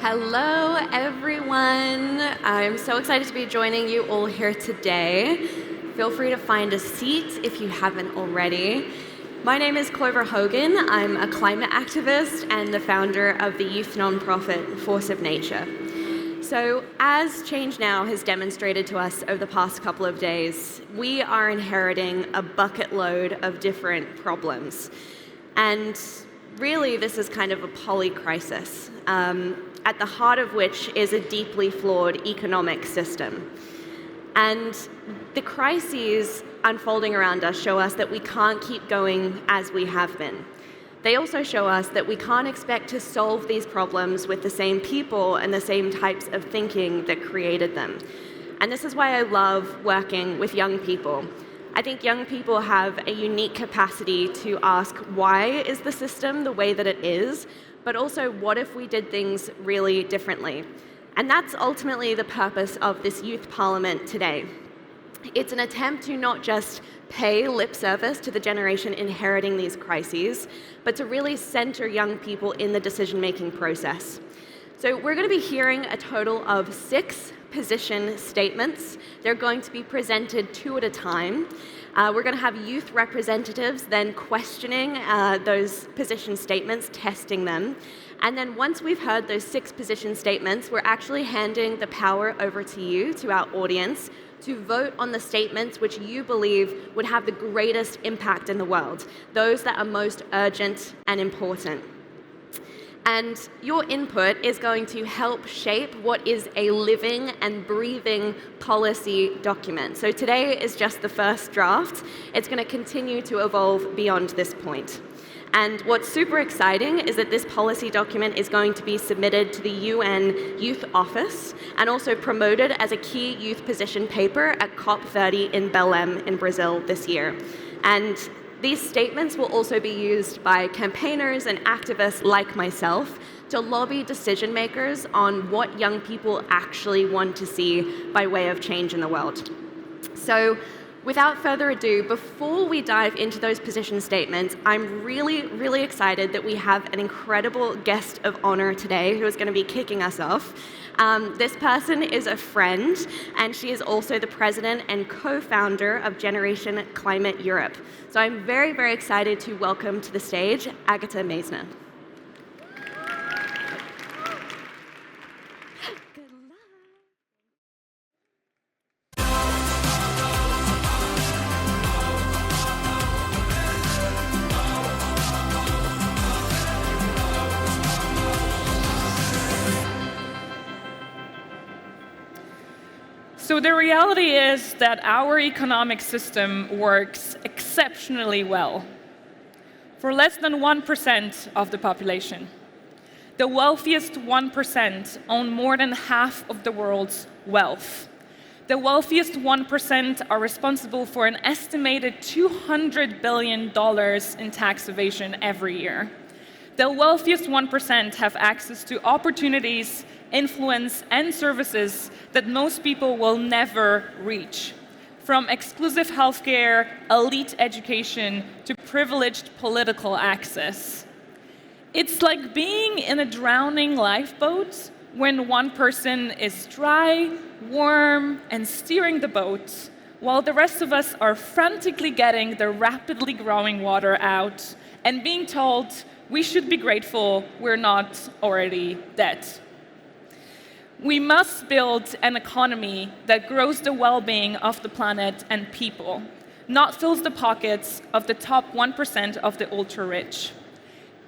Hello, everyone. I'm so excited to be joining you all here today. Feel free to find a seat if you haven't already. My name is Clover Hogan. I'm a climate activist and the founder of the youth nonprofit Force of Nature. So, as ChangeNOW has demonstrated to us over the past couple of days, we are inheriting a bucket load of different problems. And really, this is kind of a polycrisis, at the heart of which is a deeply flawed economic system. And the crises unfolding around us show us that we can't keep going as we have been. They also show us that we can't expect to solve these problems with the same people and the same types of thinking that created them. And this is why I love working with young people. I think young people have a unique capacity to ask, why is the system the way that it is? But also, what if we did things really differently? And that's ultimately the purpose of this youth parliament today. It's an attempt to not just pay lip service to the generation inheriting these crises, but to really center young people in the decision-making process. So we're going to be hearing a total of 6 position statements. They're going to be presented 2 at a time. We're going to have youth representatives then questioning those position statements, testing them. And then once we've heard those 6 position statements, we're actually handing the power over to you, to our audience, to vote on the statements which you believe would have the greatest impact in the world, those that are most urgent and important. And your input is going to help shape what is a living and breathing policy document. So today is just the first draft. It's going to continue to evolve beyond this point. And what's super exciting is that this policy document is going to be submitted to the UN Youth Office and also promoted as a key youth position paper at COP30 in Belém in Brazil this year. And these statements will also be used by campaigners and activists like myself to lobby decision makers on what young people actually want to see by way of change in the world. So, without further ado, before we dive into those position statements, I'm really excited that we have an incredible guest of honor today who is going to be kicking us off. This person is a friend, and she is also the president and co-founder of Generation Climate Europe. So I'm very excited to welcome to the stage Agatha Meisner. So the reality is that our economic system works exceptionally well for less than 1% of the population. The wealthiest 1% own more than half of the world's wealth. The wealthiest 1% are responsible for an estimated $200 billion in tax evasion every year. The wealthiest 1% have access to opportunities, influence, and services that most people will never reach, from exclusive healthcare, elite education, to privileged political access. It's like being in a drowning lifeboat when one person is dry, warm, and steering the boat, while the rest of us are frantically getting the rapidly growing water out and being told we should be grateful we're not already dead. We must build an economy that grows the well-being of the planet and people, not fills the pockets of the top 1% of the ultra-rich.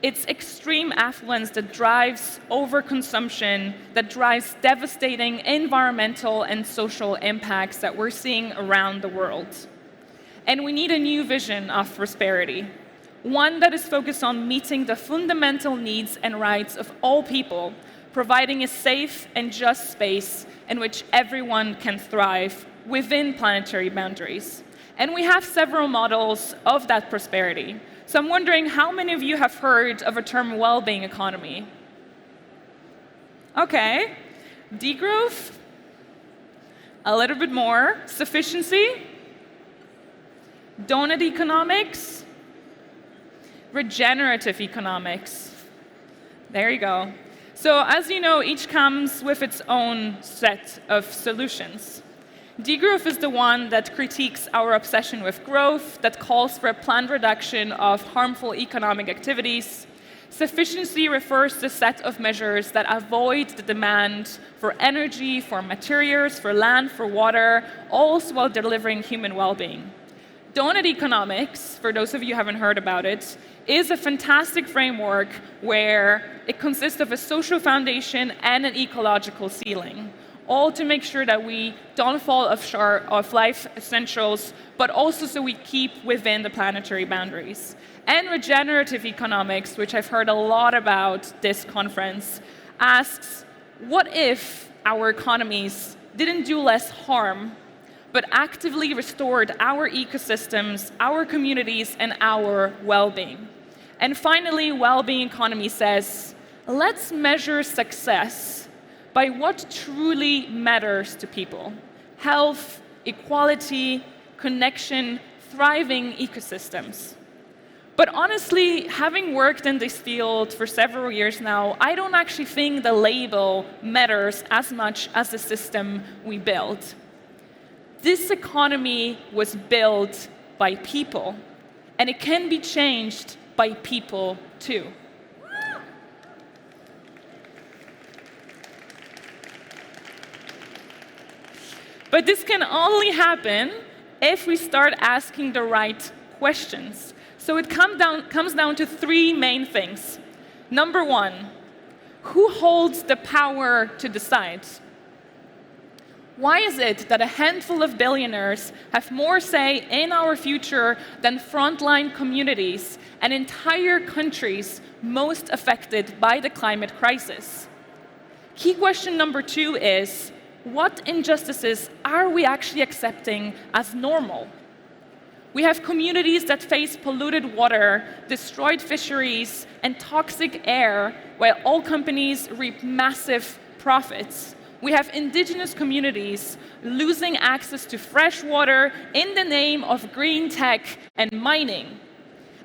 It's extreme affluence that drives overconsumption, that drives devastating environmental and social impacts that we're seeing around the world. And we need a new vision of prosperity, one that is focused on meeting the fundamental needs and rights of all people, providing a safe and just space in which everyone can thrive within planetary boundaries. And we have several models of that prosperity. So I'm wondering how many of you have heard of a term well-being economy? Okay. Degrowth? A little bit more. Sufficiency? Donut economics? Regenerative economics. There you go. So as you know, each comes with its own set of solutions. Degrowth is the one that critiques our obsession with growth, that calls for a planned reduction of harmful economic activities. Sufficiency refers to a set of measures that avoid the demand for energy, for materials, for land, for water, all while delivering human well-being. Donut economics, for those of you who haven't heard about it, is a fantastic framework where it consists of a social foundation and an ecological ceiling, all to make sure that we don't fall short of life essentials, but also so we keep within the planetary boundaries. And regenerative economics, which I've heard a lot about this conference, asks, what if our economies didn't do less harm, but actively restored our ecosystems, our communities, and our well-being? And finally, well-being economy says, let's measure success by what truly matters to people: health, equality, connection, thriving ecosystems. But honestly, having worked in this field for several years now, I don't actually think the label matters as much as the system we build. This economy was built by people, and it can be changed by people too. But this can only happen if we start asking the right questions. So it comes down to three main things. Number one, who holds the power to decide? Why is it that a handful of billionaires have more say in our future than frontline communities and entire countries most affected by the climate crisis? Key question number two is, what injustices are we actually accepting as normal? We have communities that face polluted water, destroyed fisheries, and toxic air, while all companies reap massive profits. We have indigenous communities losing access to fresh water in the name of green tech and mining.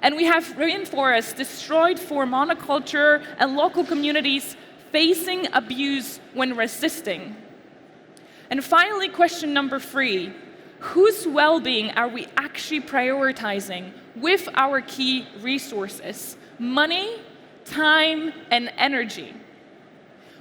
And we have rainforests destroyed for monoculture and local communities facing abuse when resisting. And finally, question number three, whose well-being are we actually prioritizing with our key resources? Money, time, and energy.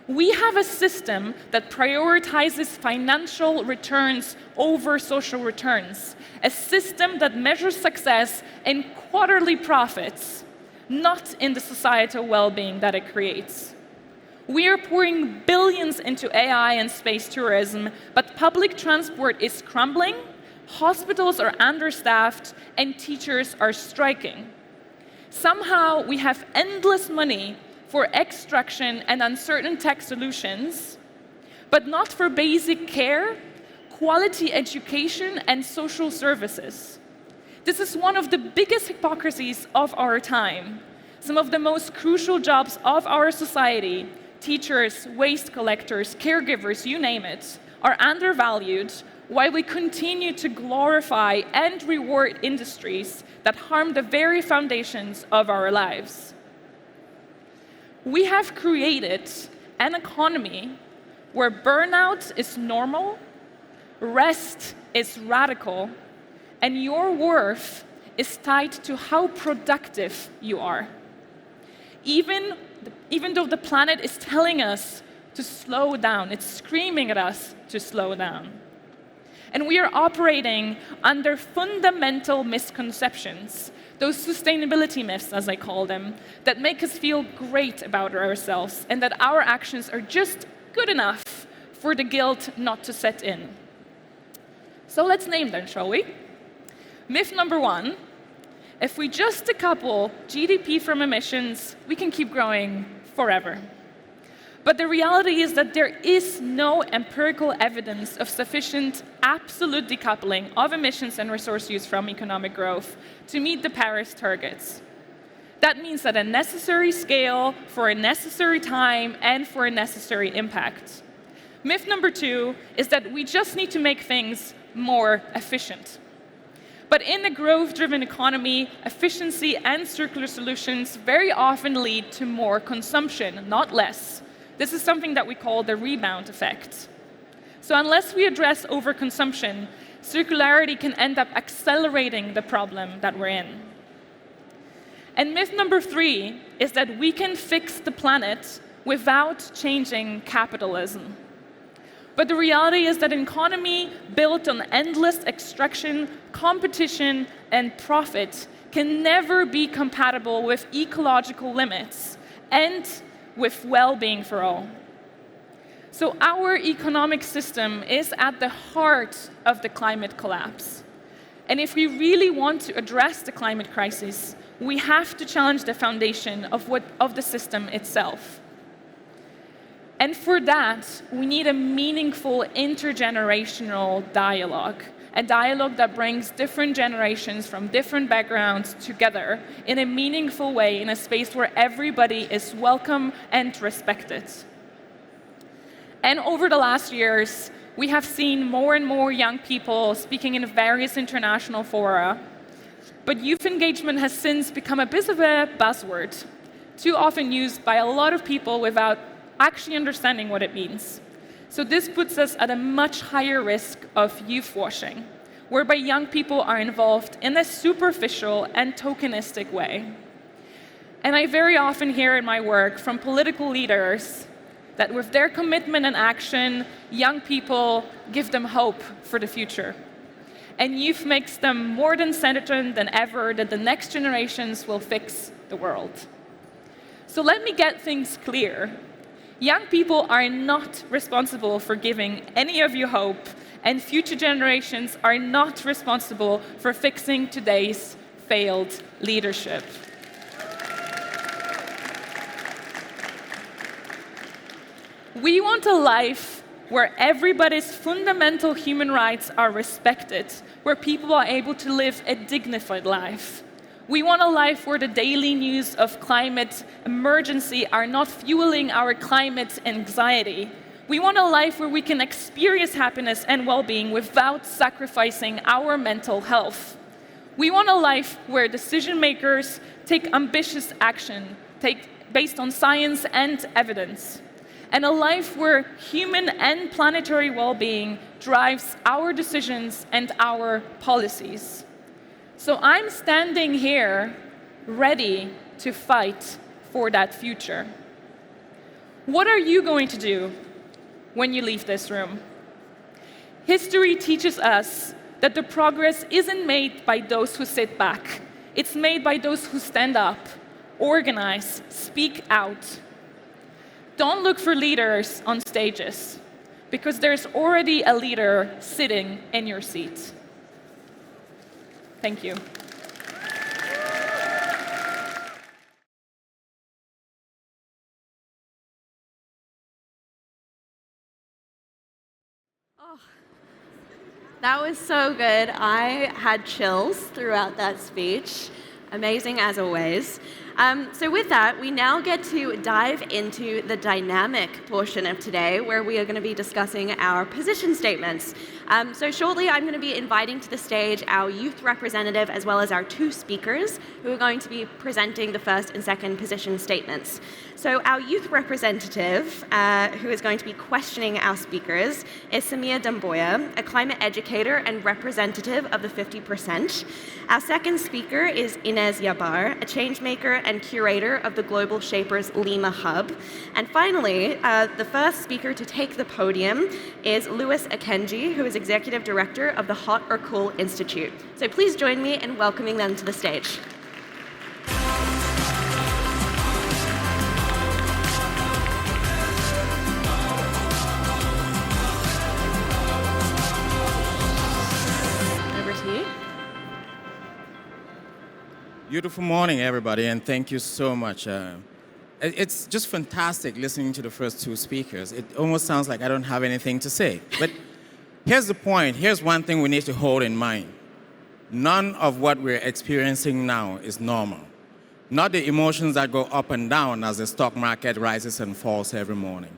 We have a system that prioritizes financial returns over social returns, a system that measures success in quarterly profits, not in the societal well-being that it creates. We are pouring billions into AI and space tourism, but public transport is crumbling, hospitals are understaffed, and teachers are striking. Somehow, we have endless money for extraction and uncertain tech solutions, but not for basic care, quality education, and social services. This is one of the biggest hypocrisies of our time. Some of the most crucial jobs of our society, teachers, waste collectors, caregivers, you name it, are undervalued, while we continue to glorify and reward industries that harm the very foundations of our lives. We have created an economy where burnout is normal, rest is radical, and your worth is tied to how productive you are. Even though the planet is telling us to slow down, it's screaming at us to slow down. And we are operating under fundamental misconceptions, those sustainability myths, as I call them, that make us feel great about ourselves and that our actions are just good enough for the guilt not to set in. So let's name them, shall we? Myth number one, if we just decouple GDP from emissions, we can keep growing forever. But the reality is that there is no empirical evidence of sufficient absolute decoupling of emissions and resource use from economic growth to meet the Paris targets. That means at a necessary scale, for a necessary time, and for a necessary impact. Myth number two is that we just need to make things more efficient. But in a growth-driven economy, efficiency and circular solutions very often lead to more consumption, not less. This is something that we call the rebound effect. So unless we address overconsumption, circularity can end up accelerating the problem that we're in. And myth number 3 is that we can fix the planet without changing capitalism. But the reality is that an economy built on endless extraction, competition, and profit can never be compatible with ecological limits and with well-being for all. So our economic system is at the heart of the climate collapse. And if we really want to address the climate crisis, we have to challenge the foundation of the system itself. And for that, we need a meaningful intergenerational dialogue, a dialogue that brings different generations from different backgrounds together in a meaningful way, in a space where everybody is welcome and respected. And over the last years, we have seen more and more young people speaking in various international fora. But youth engagement has since become a bit of a buzzword, too often used by a lot of people without actually understanding what it means. So this puts us at a much higher risk of youth washing, whereby young people are involved in a superficial and tokenistic way. And I very often hear in my work from political leaders that with their commitment and action, young people give them hope for the future. And youth makes them more than certain than ever that the next generations will fix the world. So let me get things clear. Young people are not responsible for giving any of you hope, and future generations are not responsible for fixing today's failed leadership. We want a life where everybody's fundamental human rights are respected, where people are able to live a dignified life. We want a life where the daily news of climate emergency are not fueling our climate anxiety. We want a life where we can experience happiness and well-being without sacrificing our mental health. We want a life where decision makers take ambitious action, based on science and evidence. And a life where human and planetary well-being drives our decisions and our policies. So I'm standing here ready to fight for that future. What are you going to do when you leave this room? History teaches us that the progress isn't made by those who sit back. It's made by those who stand up, organize, speak out. Don't look for leaders on stages, because there's already a leader sitting in your seat. Thank you. Oh, that was so good. I had chills throughout that speech. Amazing as always. So with that, we now get to dive into the dynamic portion of today, where we are going to be discussing our position statements. So shortly, I'm going to be inviting to the stage our youth representative, as well as our 2 speakers, who are going to be presenting the first and second position statements. So our youth representative, who is going to be questioning our speakers, is Samia Damboya, a climate educator and representative of the 50%. Our second speaker is Inez Yabar, a changemaker and curator of the Global Shapers Lima Hub. And finally, the first speaker to take the podium is Louis Akenji, who is executive director of the Hot or Cool Institute. So please join me in welcoming them to the stage. Beautiful morning, everybody, and thank you so much. It's just fantastic listening to the first 2 speakers. It almost sounds like I don't have anything to say. But here's the point. Here's one thing we need to hold in mind. None of what we're experiencing now is normal. Not the emotions that go up and down as the stock market rises and falls every morning.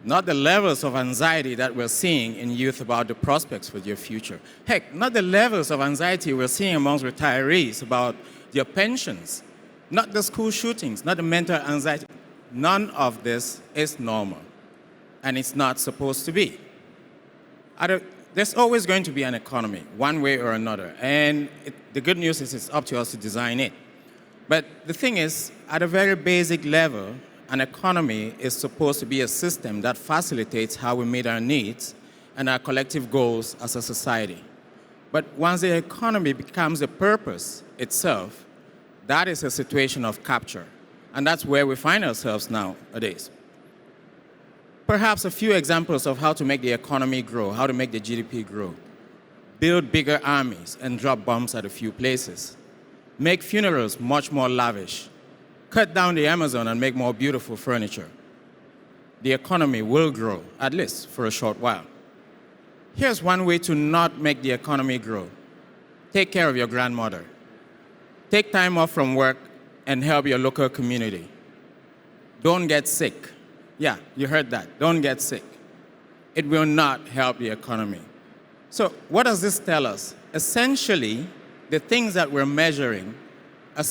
Not the levels of anxiety that we're seeing in youth about the prospects for their future. Heck, not the levels of anxiety we're seeing amongst retirees about their pensions, not the school shootings, not the mental anxiety. none of this is normal, and it's not supposed to be. There's always going to be an economy, one way or another, and the good news is it's up to us to design it. But the thing is, at a very basic level, an economy is supposed to be a system that facilitates how we meet our needs and our collective goals as a society. But once the economy becomes a purpose itself, that is a situation of capture. And that's where we find ourselves nowadays. Perhaps a few examples of how to make the economy grow, how to make the GDP grow. Build bigger armies and drop bombs at a few places. Make funerals much more lavish. Cut down the Amazon and make more beautiful furniture. The economy will grow, at least for a short while. Here's one way to not make the economy grow. Take care of your grandmother. Take time off from work and help your local community. Don't get sick. Yeah, you heard that. Don't get sick. It will not help the economy. So what does this tell us? Essentially, the things that we're measuring are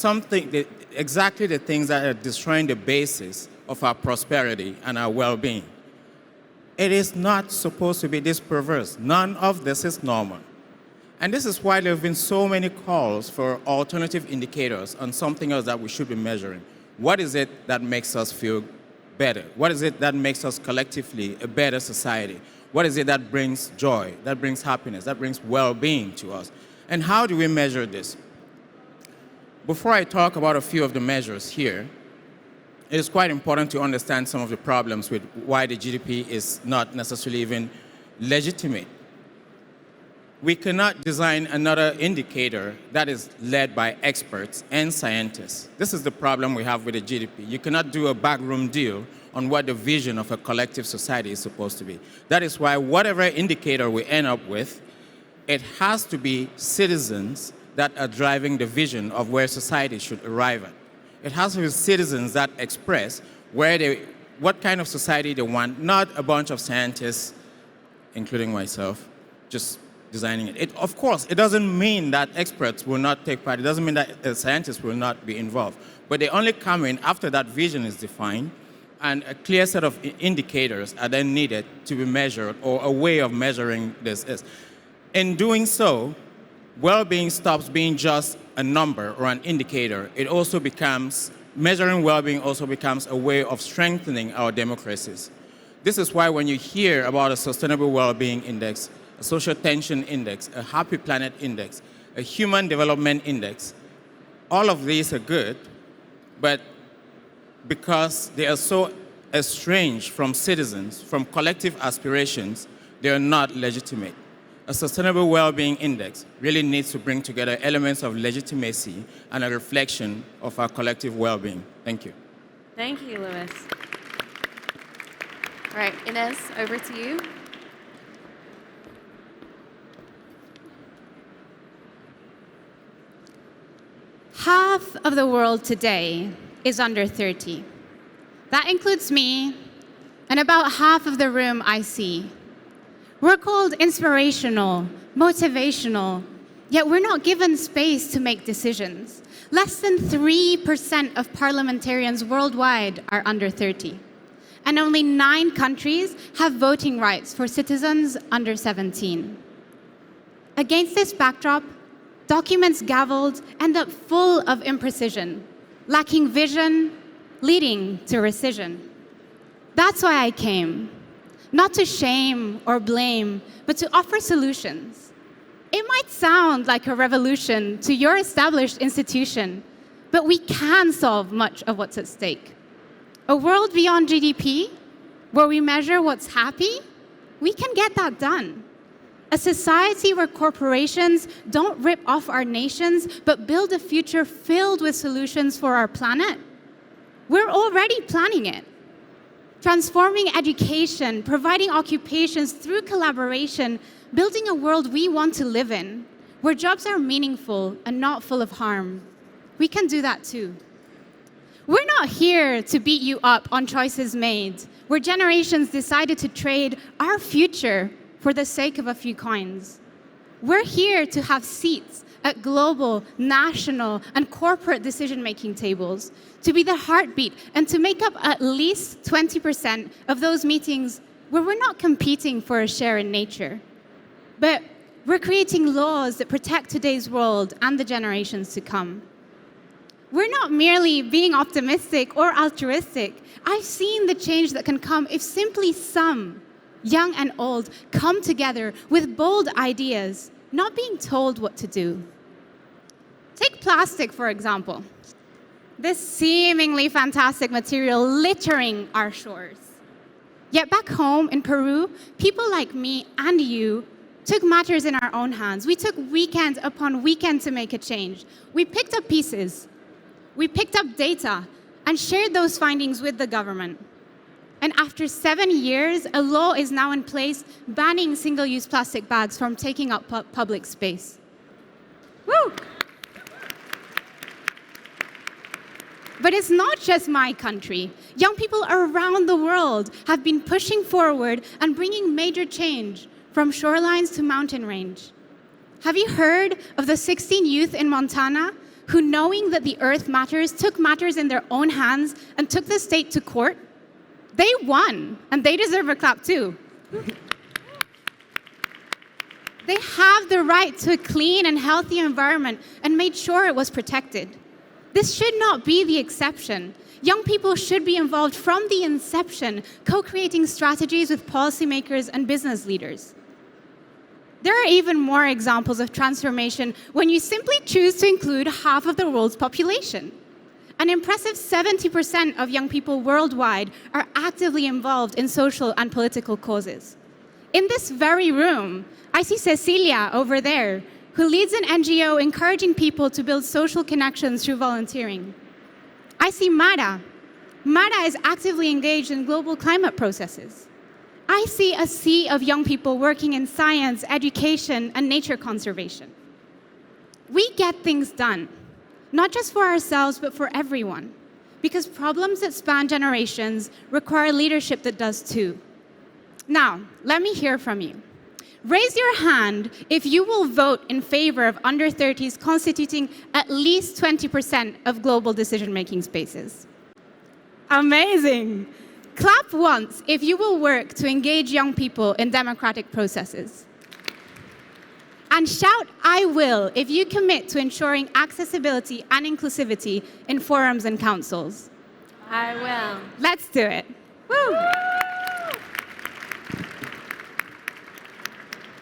exactly the things that are destroying the basis of our prosperity and our well-being. It is not supposed to be this perverse. None of this is normal. And this is why there have been so many calls for alternative indicators on something else that we should be measuring. What is it that makes us feel better? What is it that makes us collectively a better society? What is it that brings joy, that brings happiness, that brings well-being to us? And how do we measure this? Before I talk about a few of the measures here, it is quite important to understand some of the problems with why the GDP is not necessarily even legitimate. We cannot design another indicator that is led by experts and scientists. This is the problem we have with the GDP. You cannot do a backroom deal on what the vision of a collective society is supposed to be. That is why whatever indicator we end up with, it has to be citizens that are driving the vision of where society should arrive at. It has to be citizens that express what kind of society they want, not a bunch of scientists, including myself, just designing it. Of course, it doesn't mean that experts will not take part. It doesn't mean that scientists will not be involved. But they only come in after that vision is defined and a clear set of indicators are then needed to be measured, or a way of measuring this is. In doing so, well-being stops being just a number or an indicator. It also becomes, measuring well-being also becomes a way of strengthening our democracies. This is why when you hear about a sustainable well-being index, a social tension index, a happy planet index, a human development index, all of these are good, but because they are so estranged from citizens, from collective aspirations, they are not legitimate. A sustainable well-being index really needs to bring together elements of legitimacy and a reflection of our collective well-being. Thank you. Thank you, Louis. All right, Inez, over to you. Half of the world today is under 30. That includes me and about half of the room I see. We're called inspirational, motivational, yet we're not given space to make decisions. Less than 3% of parliamentarians worldwide are under 30. And only 9 countries have voting rights for citizens under 17. Against this backdrop, documents gavelled end up full of imprecision, lacking vision, leading to rescission. That's why I came. Not to shame or blame, but to offer solutions. It might sound like a revolution to your established institution, but we can solve much of what's at stake. A world beyond GDP, where we measure what's happy, we can get that done. A society where corporations don't rip off our nations, but build a future filled with solutions for our planet. We're already planning it. Transforming education, providing occupations through collaboration, building a world we want to live in, where jobs are meaningful and not full of harm. We can do that too. We're not here to beat you up on choices made, where generations decided to trade our future for the sake of a few coins. We're here to have seats at global, national, and corporate decision-making tables, to be the heartbeat, and to make up at least 20% of those meetings where we're not competing for a share in nature, but we're creating laws that protect today's world and the generations to come. We're not merely being optimistic or altruistic. I've seen the change that can come if simply some, young and old, come together with bold ideas, not being told what to do. Take plastic, for example. This seemingly fantastic material littering our shores. Yet back home in Peru, people like me and you took matters in our own hands. We took weekend upon weekend to make a change. We picked up pieces. We picked up data and shared those findings with the government. And after 7 years, a law is now in place banning single-use plastic bags from taking up public space. Woo! But it's not just my country. Young people around the world have been pushing forward and bringing major change from shorelines to mountain range. Have you heard of the 16 youth in Montana who, knowing that the earth matters, took matters in their own hands and took the state to court? They won, and they deserve a clap too. They have the right to a clean and healthy environment and made sure it was protected. This should not be the exception. Young people should be involved from the inception, co-creating strategies with policymakers and business leaders. There are even more examples of transformation when you simply choose to include half of the world's population. An impressive 70% of young people worldwide are actively involved in social and political causes. In this very room, I see Cecilia over there, who leads an NGO encouraging people to build social connections through volunteering. I see Mara. Mara is actively engaged in global climate processes. I see a sea of young people working in science, education, and nature conservation. We get things done, not just for ourselves, but for everyone, because problems that span generations require leadership that does too. Now, let me hear from you. Raise your hand if you will vote in favor of under 30s constituting at least 20% of global decision-making spaces. Amazing. Clap once if you will work to engage young people in democratic processes. And shout, I will, if you commit to ensuring accessibility and inclusivity in forums and councils. I will. Let's do it. Woo!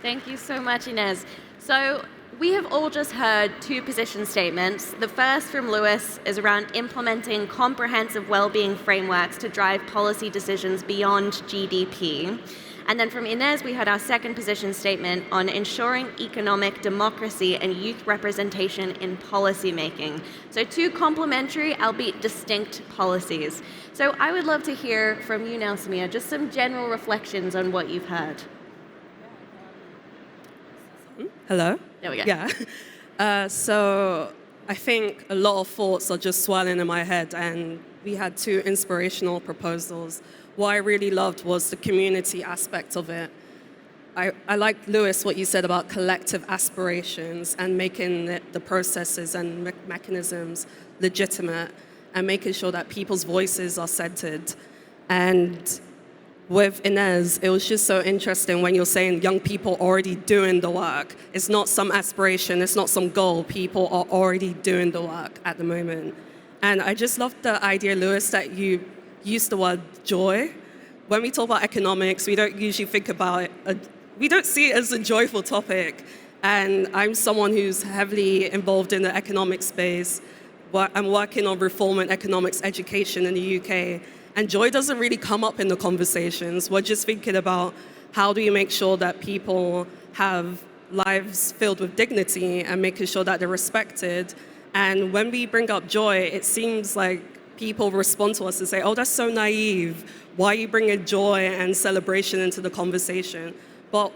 Thank you so much, Inez. So we have all just heard two position statements. The first from Lewis is around implementing comprehensive well-being frameworks to drive policy decisions beyond GDP. And then from Inez, we heard our second position statement on ensuring economic democracy and youth representation in policymaking. So two complementary, albeit distinct policies. So I would love to hear from you now, Samia, just some general reflections on what you've heard. Hello? There we go. Yeah. So I think a lot of thoughts are just swirling in my head, and we had two inspirational proposals. What I really loved was the community aspect of it. I liked, Lewis, what you said about collective aspirations and making the processes and mechanisms legitimate and making sure that people's voices are centered. And with Inez, it was just so interesting when you're saying young people already doing the work. It's not some aspiration, it's not some goal. People are already doing the work at the moment. And I just loved the idea, Lewis, that you used the word joy. When we talk about economics, we don't usually think about it, we don't see it as a joyful topic. And I'm someone who's heavily involved in the economic space. I'm working on reform and economics education in the UK. And joy doesn't really come up in the conversations. We're just thinking about how do we make sure that people have lives filled with dignity and making sure that they're respected. And when we bring up joy, it seems like people respond to us and say, oh, that's so naive. Why are you bringing joy and celebration into the conversation? But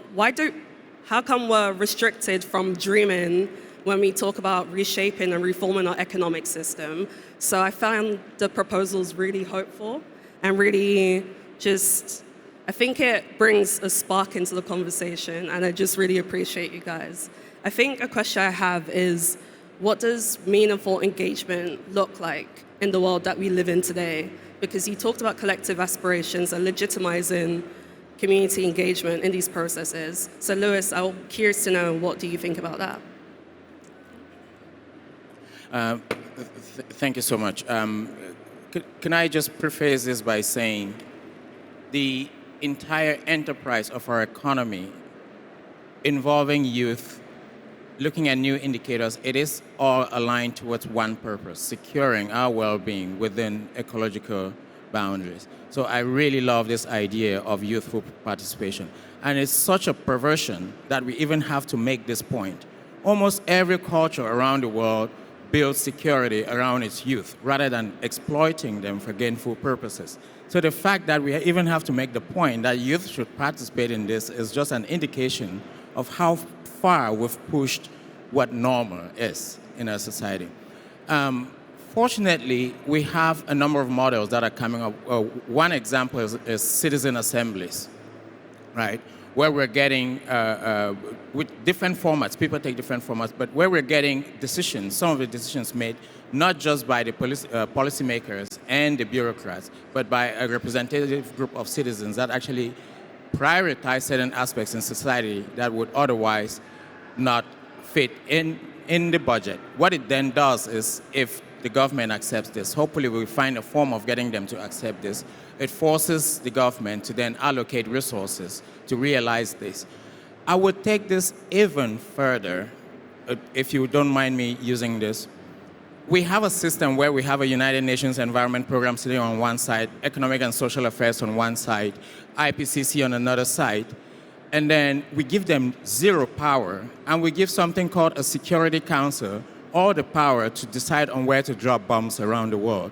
how come we're restricted from dreaming when we talk about reshaping and reforming our economic system? So I found the proposals really hopeful and really I think it brings a spark into the conversation, and I just really appreciate you guys. I think a question I have is, what does meaningful engagement look like in the world that we live in today? Because you talked about collective aspirations and legitimizing community engagement in these processes. So Lewis, I'm curious to know, what do you think about that? Thank you so much. Can I just preface this by saying the entire enterprise of our economy involving youth, looking at new indicators, it is all aligned towards one purpose: securing our well-being within ecological boundaries. So I really love this idea of youthful participation. And it's such a perversion that we even have to make this point. Almost every culture around the world builds security around its youth rather than exploiting them for gainful purposes. So the fact that we even have to make the point that youth should participate in this is just an indication of how far we've pushed what normal is in our society. Fortunately, we have a number of models that are coming up. One example is citizen assemblies, right? Where we're getting, with different formats, people take different formats, but where we're getting decisions, some of the decisions made not just by the policymakers and the bureaucrats, but by a representative group of citizens that actually prioritize certain aspects in society that would otherwise not fit in the budget. What it then does is, if the government accepts this, hopefully we'll find a form of getting them to accept this, it forces the government to then allocate resources to realize this. I would take this even further, if you don't mind me using this. We have a system where we have a United Nations Environment Program sitting on one side, Economic and Social Affairs on one side, IPCC on another side, and then we give them zero power, and we give something called a Security Council all the power to decide on where to drop bombs around the world.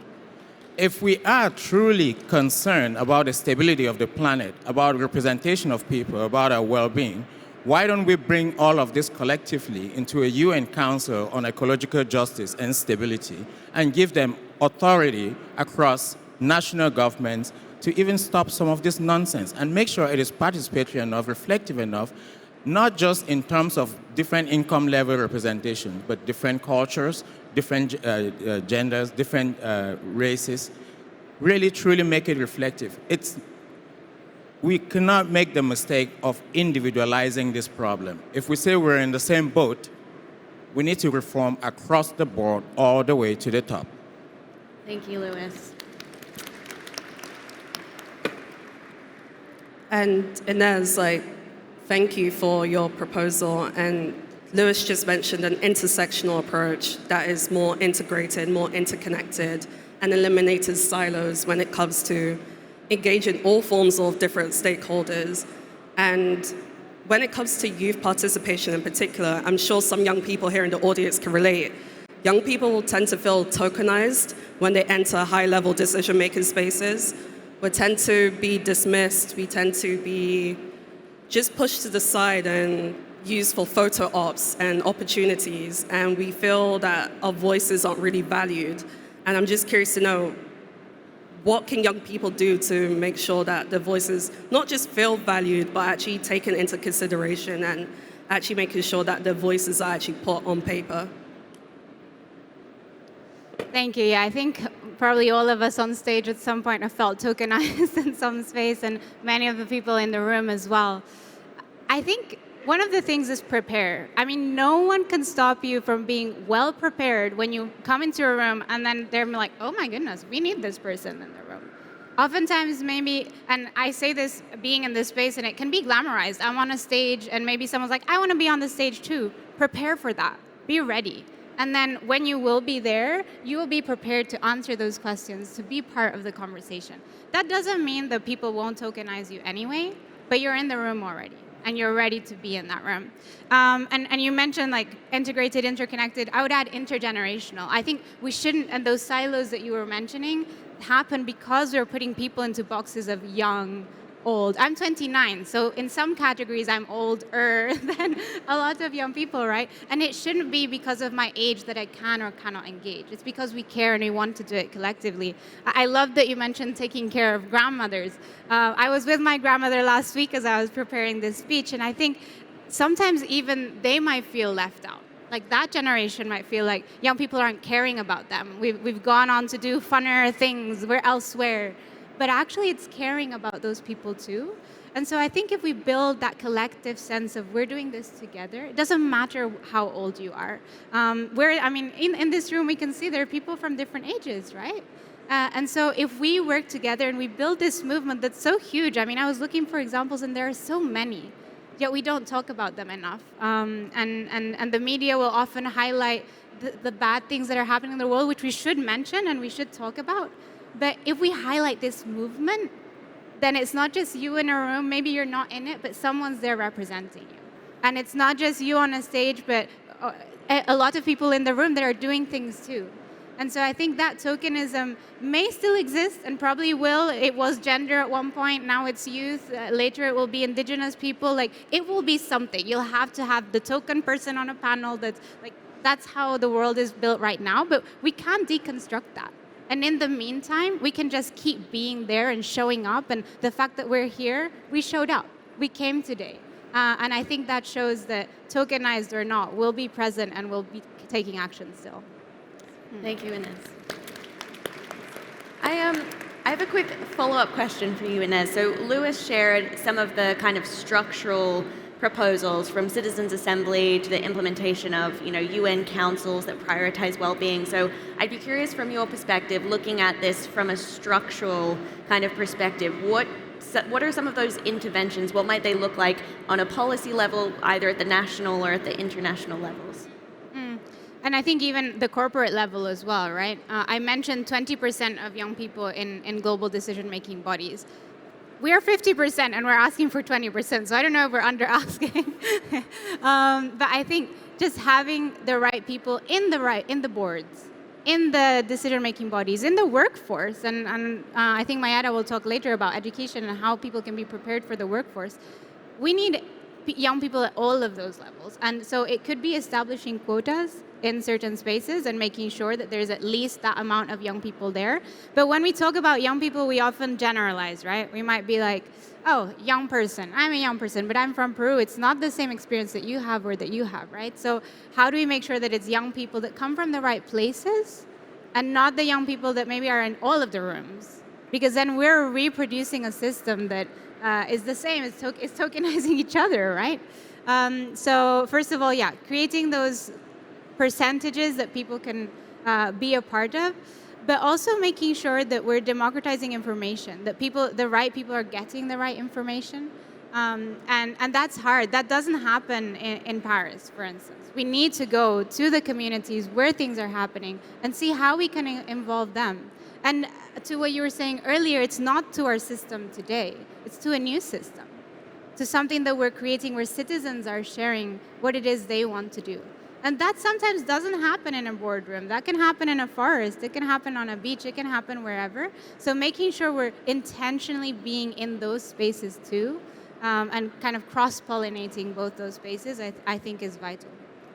If we are truly concerned about the stability of the planet, about representation of people, about our well-being, why don't we bring all of this collectively into a UN Council on Ecological Justice and Stability and give them authority across national governments to even stop some of this nonsense and make sure it is participatory enough, reflective enough, not just in terms of different income level representation, but different cultures, different genders, different races. Really, truly make it reflective. We cannot make the mistake of individualizing this problem. If we say we're in the same boat, we need to reform across the board all the way to the top. Thank you, Lewis. And Inez, thank you for your proposal. And Lewis just mentioned an intersectional approach that is more integrated, more interconnected, and eliminates silos when it comes to engaging all forms of different stakeholders. And when it comes to youth participation in particular, I'm sure some young people here in the audience can relate. Young people tend to feel tokenized when they enter high-level decision-making spaces. We tend to be dismissed. We tend to be just pushed to the side and used for photo ops and opportunities. And we feel that our voices aren't really valued. And I'm just curious to know, what can young people do to make sure that their voices not just feel valued, but actually taken into consideration and actually making sure that their voices are actually put on paper? Thank you. Yeah, I think probably all of us on stage at some point have felt tokenized in some space, and many of the people in the room as well. I think one of the things is prepare. I mean, no one can stop you from being well prepared when you come into a room and then they're like, oh my goodness, we need this person in the room. Oftentimes maybe, and I say this being in this space, and it can be glamorized. I'm on a stage and maybe someone's like, I want to be on the stage too. Prepare for that. Be ready. And then when you will be there, you will be prepared to answer those questions, to be part of the conversation. That doesn't mean that people won't tokenize you anyway, but you're in the room already, and you're ready to be in that room. And you mentioned integrated, interconnected. I would add intergenerational. I think we shouldn't, and those silos that you were mentioning happen because we're putting people into boxes of young, old. I'm 29, so in some categories I'm older than a lot of young people, right? And it shouldn't be because of my age that I can or cannot engage. It's because we care and we want to do it collectively. I love that you mentioned taking care of grandmothers. I was with my grandmother last week as I was preparing this speech, and I think sometimes even they might feel left out. Like that generation might feel like young people aren't caring about them. We've gone on to do funner things, we're elsewhere. But actually it's caring about those people too. And so I think if we build that collective sense of we're doing this together, it doesn't matter how old you are. In this room we can see there are people from different ages, right? And so if we work together and we build this movement that's so huge, I mean, I was looking for examples and there are so many, yet we don't talk about them enough. And the media will often highlight the bad things that are happening in the world, which we should mention and we should talk about. But if we highlight this movement, then it's not just you in a room, maybe you're not in it, but someone's there representing you. And it's not just you on a stage, but a lot of people in the room that are doing things too. And so I think that tokenism may still exist and probably will. It was gender at one point, now it's youth, later it will be indigenous people. Like, it will be something. You'll have to have the token person on a panel that's how the world is built right now, but we can't deconstruct that. And in the meantime, we can just keep being there and showing up. And the fact that we're here, we showed up. We came today. And I think that shows that tokenized or not, we'll be present and we'll be taking action still. Thank you, Inez. I have a quick follow-up question for you, Inez. So Lewis shared some of the kind of structural proposals from Citizens Assembly to the implementation of UN councils that prioritize well-being. So I'd be curious from your perspective, looking at this from a structural kind of perspective, what are some of those interventions? What might they look like on a policy level, either at the national or at the international levels? And I think even the corporate level as well, right? I mentioned 20% of young people in global decision-making bodies. We are 50% and we're asking for 20%, so I don't know if we're under-asking. But I think just having the right people in the boards, in the decision-making bodies, in the workforce, and I think Mayada will talk later about education and how people can be prepared for the workforce. We need young people at all of those levels. And so it could be establishing quotas in certain spaces and making sure that there's at least that amount of young people there. But when we talk about young people, we often generalize, right? We might be like, oh, young person, I'm a young person, but I'm from Peru. It's not the same experience that you have or that you have, right? So how do we make sure that it's young people that come from the right places and not the young people that maybe are in all of the rooms? Because then we're reproducing a system that is the same, it's tokenizing each other, right? So first of all, yeah, creating those percentages that people can be a part of, but also making sure that we're democratizing information, that the right people are getting the right information. And that's hard. That doesn't happen in Paris, for instance. We need to go to the communities where things are happening and see how we can involve them. And to what you were saying earlier, it's not to our system today. It's to a new system, to something that we're creating where citizens are sharing what it is they want to do. And that sometimes doesn't happen in a boardroom. That can happen in a forest. It can happen on a beach. It can happen wherever. So making sure we're intentionally being in those spaces too, and kind of cross-pollinating both those spaces, I think is vital.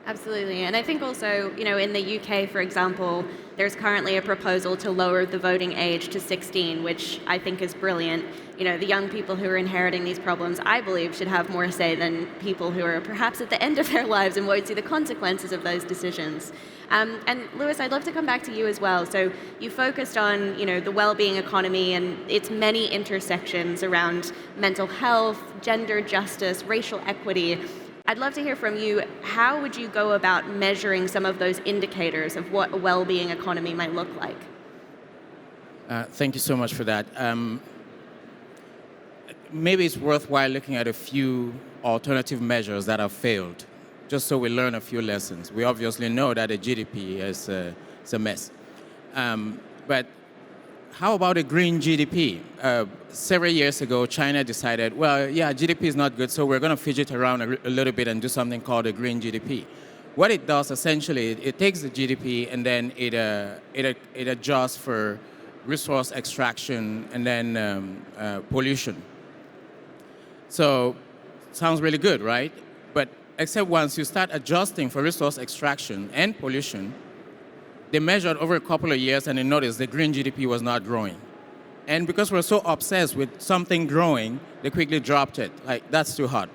Absolutely. And I think also, in the UK, for example, there's currently a proposal to lower the voting age to 16, which I think is brilliant. The young people who are inheriting these problems, I believe, should have more say than people who are perhaps at the end of their lives and won't see the consequences of those decisions. And Lewis, I'd love to come back to you as well. So you focused on, the well-being economy and its many intersections around mental health, gender justice, racial equity. I'd love to hear from you. How would you go about measuring some of those indicators of what a well-being economy might look like? Thank you so much for that. Maybe it's worthwhile looking at a few alternative measures that have failed, just so we learn a few lessons. We obviously know that the GDP is a mess. But how about a green GDP? Several years ago, China decided, well, yeah, GDP is not good, so we're going to fidget around a little bit and do something called a green GDP. What it does, essentially, it takes the GDP and then it adjusts for resource extraction and then pollution. So, sounds really good, right? But except once you start adjusting for resource extraction and pollution, they measured over a couple of years and they noticed the green GDP was not growing. And because we're so obsessed with something growing, they quickly dropped it. Like, that's too hot,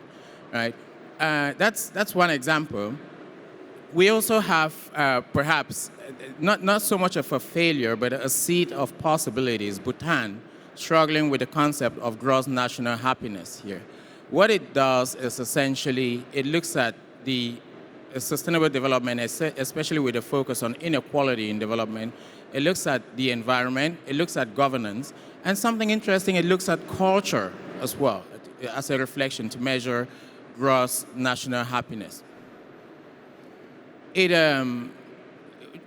right? that's one example. We also have perhaps not so much of a failure, but a seed of possibilities. Bhutan struggling with the concept of gross national happiness here. What it does is essentially it looks at the sustainable development, especially with a focus on inequality in development. It looks at the environment, it looks at governance, and something interesting, it looks at culture as well, as a reflection to measure gross national happiness.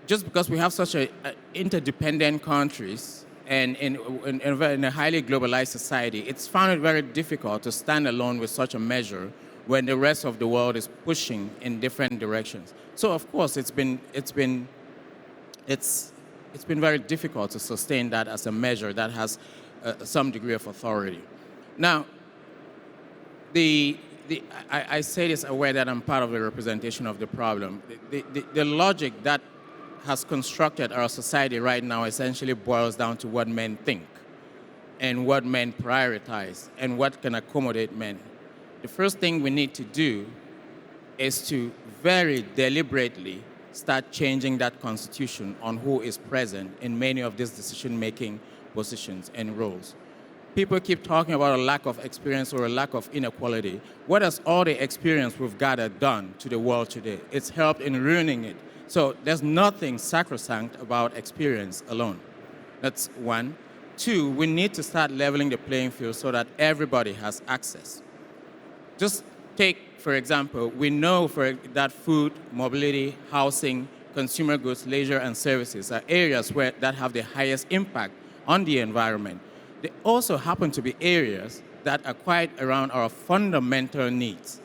Just because we have such interdependent countries and in a highly globalized society, it's found it very difficult to stand alone with such a measure when the rest of the world is pushing in different directions. So of course, it's been very difficult to sustain that as a measure that has some degree of authority. Now, I say this aware that I'm part of the representation of the problem. The logic that has constructed our society right now essentially boils down to what men think and what men prioritize and what can accommodate men. The first thing we need to do is to very deliberately start changing that constitution on who is present in many of these decision-making positions and roles. People keep talking about a lack of experience or a lack of inequality. What has all the experience we've gathered done to the world today? It's helped in ruining it. So there's nothing sacrosanct about experience alone. That's one. Two, we need to start leveling the playing field so that everybody has access. Just take, for example, we know that food, mobility, housing, consumer goods, leisure, and services are areas that have the highest impact on the environment. They also happen to be areas that are quite around our fundamental needs.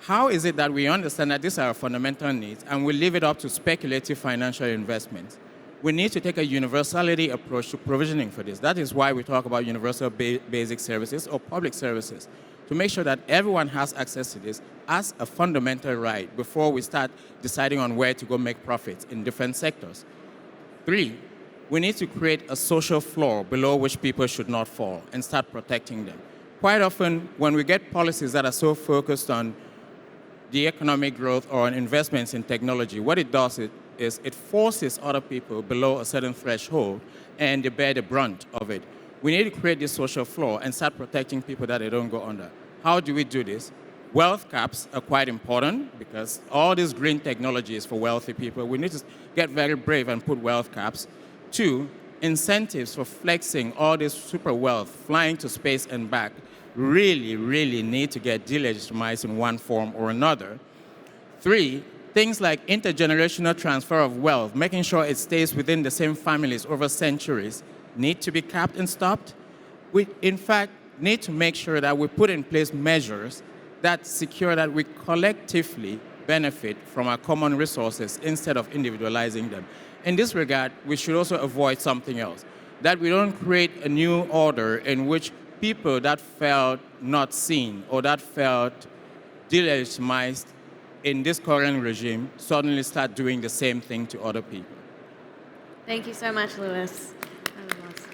How is it that we understand that these are our fundamental needs and we leave it up to speculative financial investments? We need to take a universality approach to provisioning for this. That is why we talk about universal basic services or public services, to make sure that everyone has access to this as a fundamental right before we start deciding on where to go make profits in different sectors. Three, we need to create a social floor below which people should not fall and start protecting them. Quite often, when we get policies that are so focused on the economic growth or on investments in technology, what it does is it forces other people below a certain threshold and they bear the brunt of it. We need to create this social floor and start protecting people that they don't go under. How do we do this? Wealth caps are quite important because all this green technology is for wealthy people. We need to get very brave and put wealth caps. Two, incentives for flexing all this super wealth, flying to space and back, really need to get delegitimized in one form or another. Three, things like intergenerational transfer of wealth, making sure it stays within the same families over centuries, need to be capped and stopped. We, in fact, need to make sure that we put in place measures that secure that we collectively benefit from our common resources instead of individualizing them. In this regard, we should also avoid something else, that we don't create a new order in which people that felt not seen or that felt delegitimized in this current regime suddenly start doing the same thing to other people. Thank you so much, Lewis. That was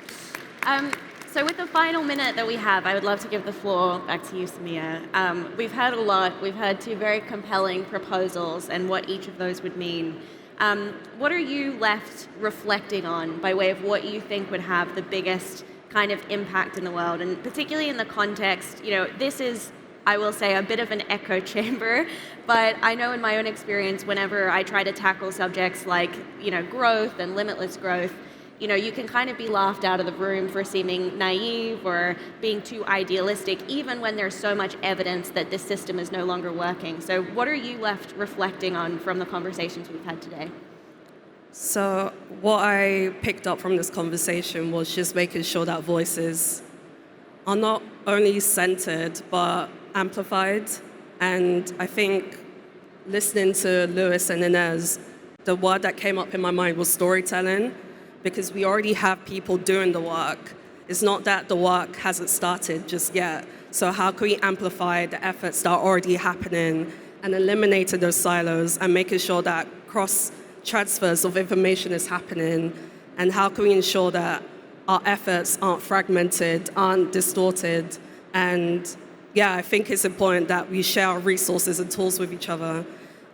awesome. So with the final minute that we have, I would love to give the floor back to you, Samia. We've heard a lot. We've heard two very compelling proposals and what each of those would mean. What are you left reflecting on by way of what you think would have the biggest kind of impact in the world? And particularly in the context, this is, I will say, a bit of an echo chamber, but I know in my own experience, whenever I try to tackle subjects like, growth and limitless growth, you can kind of be laughed out of the room for seeming naive or being too idealistic, even when there's so much evidence that this system is no longer working. So what are you left reflecting on from the conversations we've had today? So what I picked up from this conversation was just making sure that voices are not only centered, but amplified. And I think listening to Lewis and Inez, the word that came up in my mind was storytelling, because we already have people doing the work. It's not that the work hasn't started just yet. So how can we amplify the efforts that are already happening and eliminating those silos and making sure that cross transfers of information is happening? And how can we ensure that our efforts aren't fragmented, aren't distorted, and yeah, I think it's important that we share our resources and tools with each other.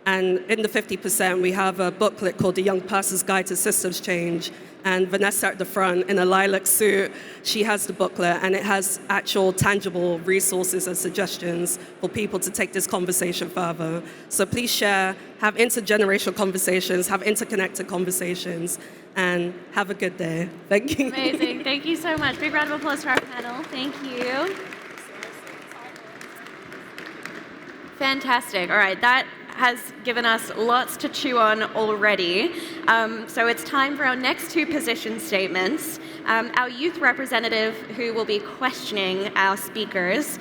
And in the 50%, we have a booklet called The Young Person's Guide to Systems Change. And Vanessa at the front in a lilac suit, she has the booklet, and it has actual tangible resources and suggestions for people to take this conversation further. So please share, have intergenerational conversations, have interconnected conversations, and have a good day. Thank you. Amazing. Thank you so much. Big round of applause for our panel. Thank you. Fantastic. All right, that has given us lots to chew on already. So it's time for our next two position statements. Our youth representative who will be questioning our speakers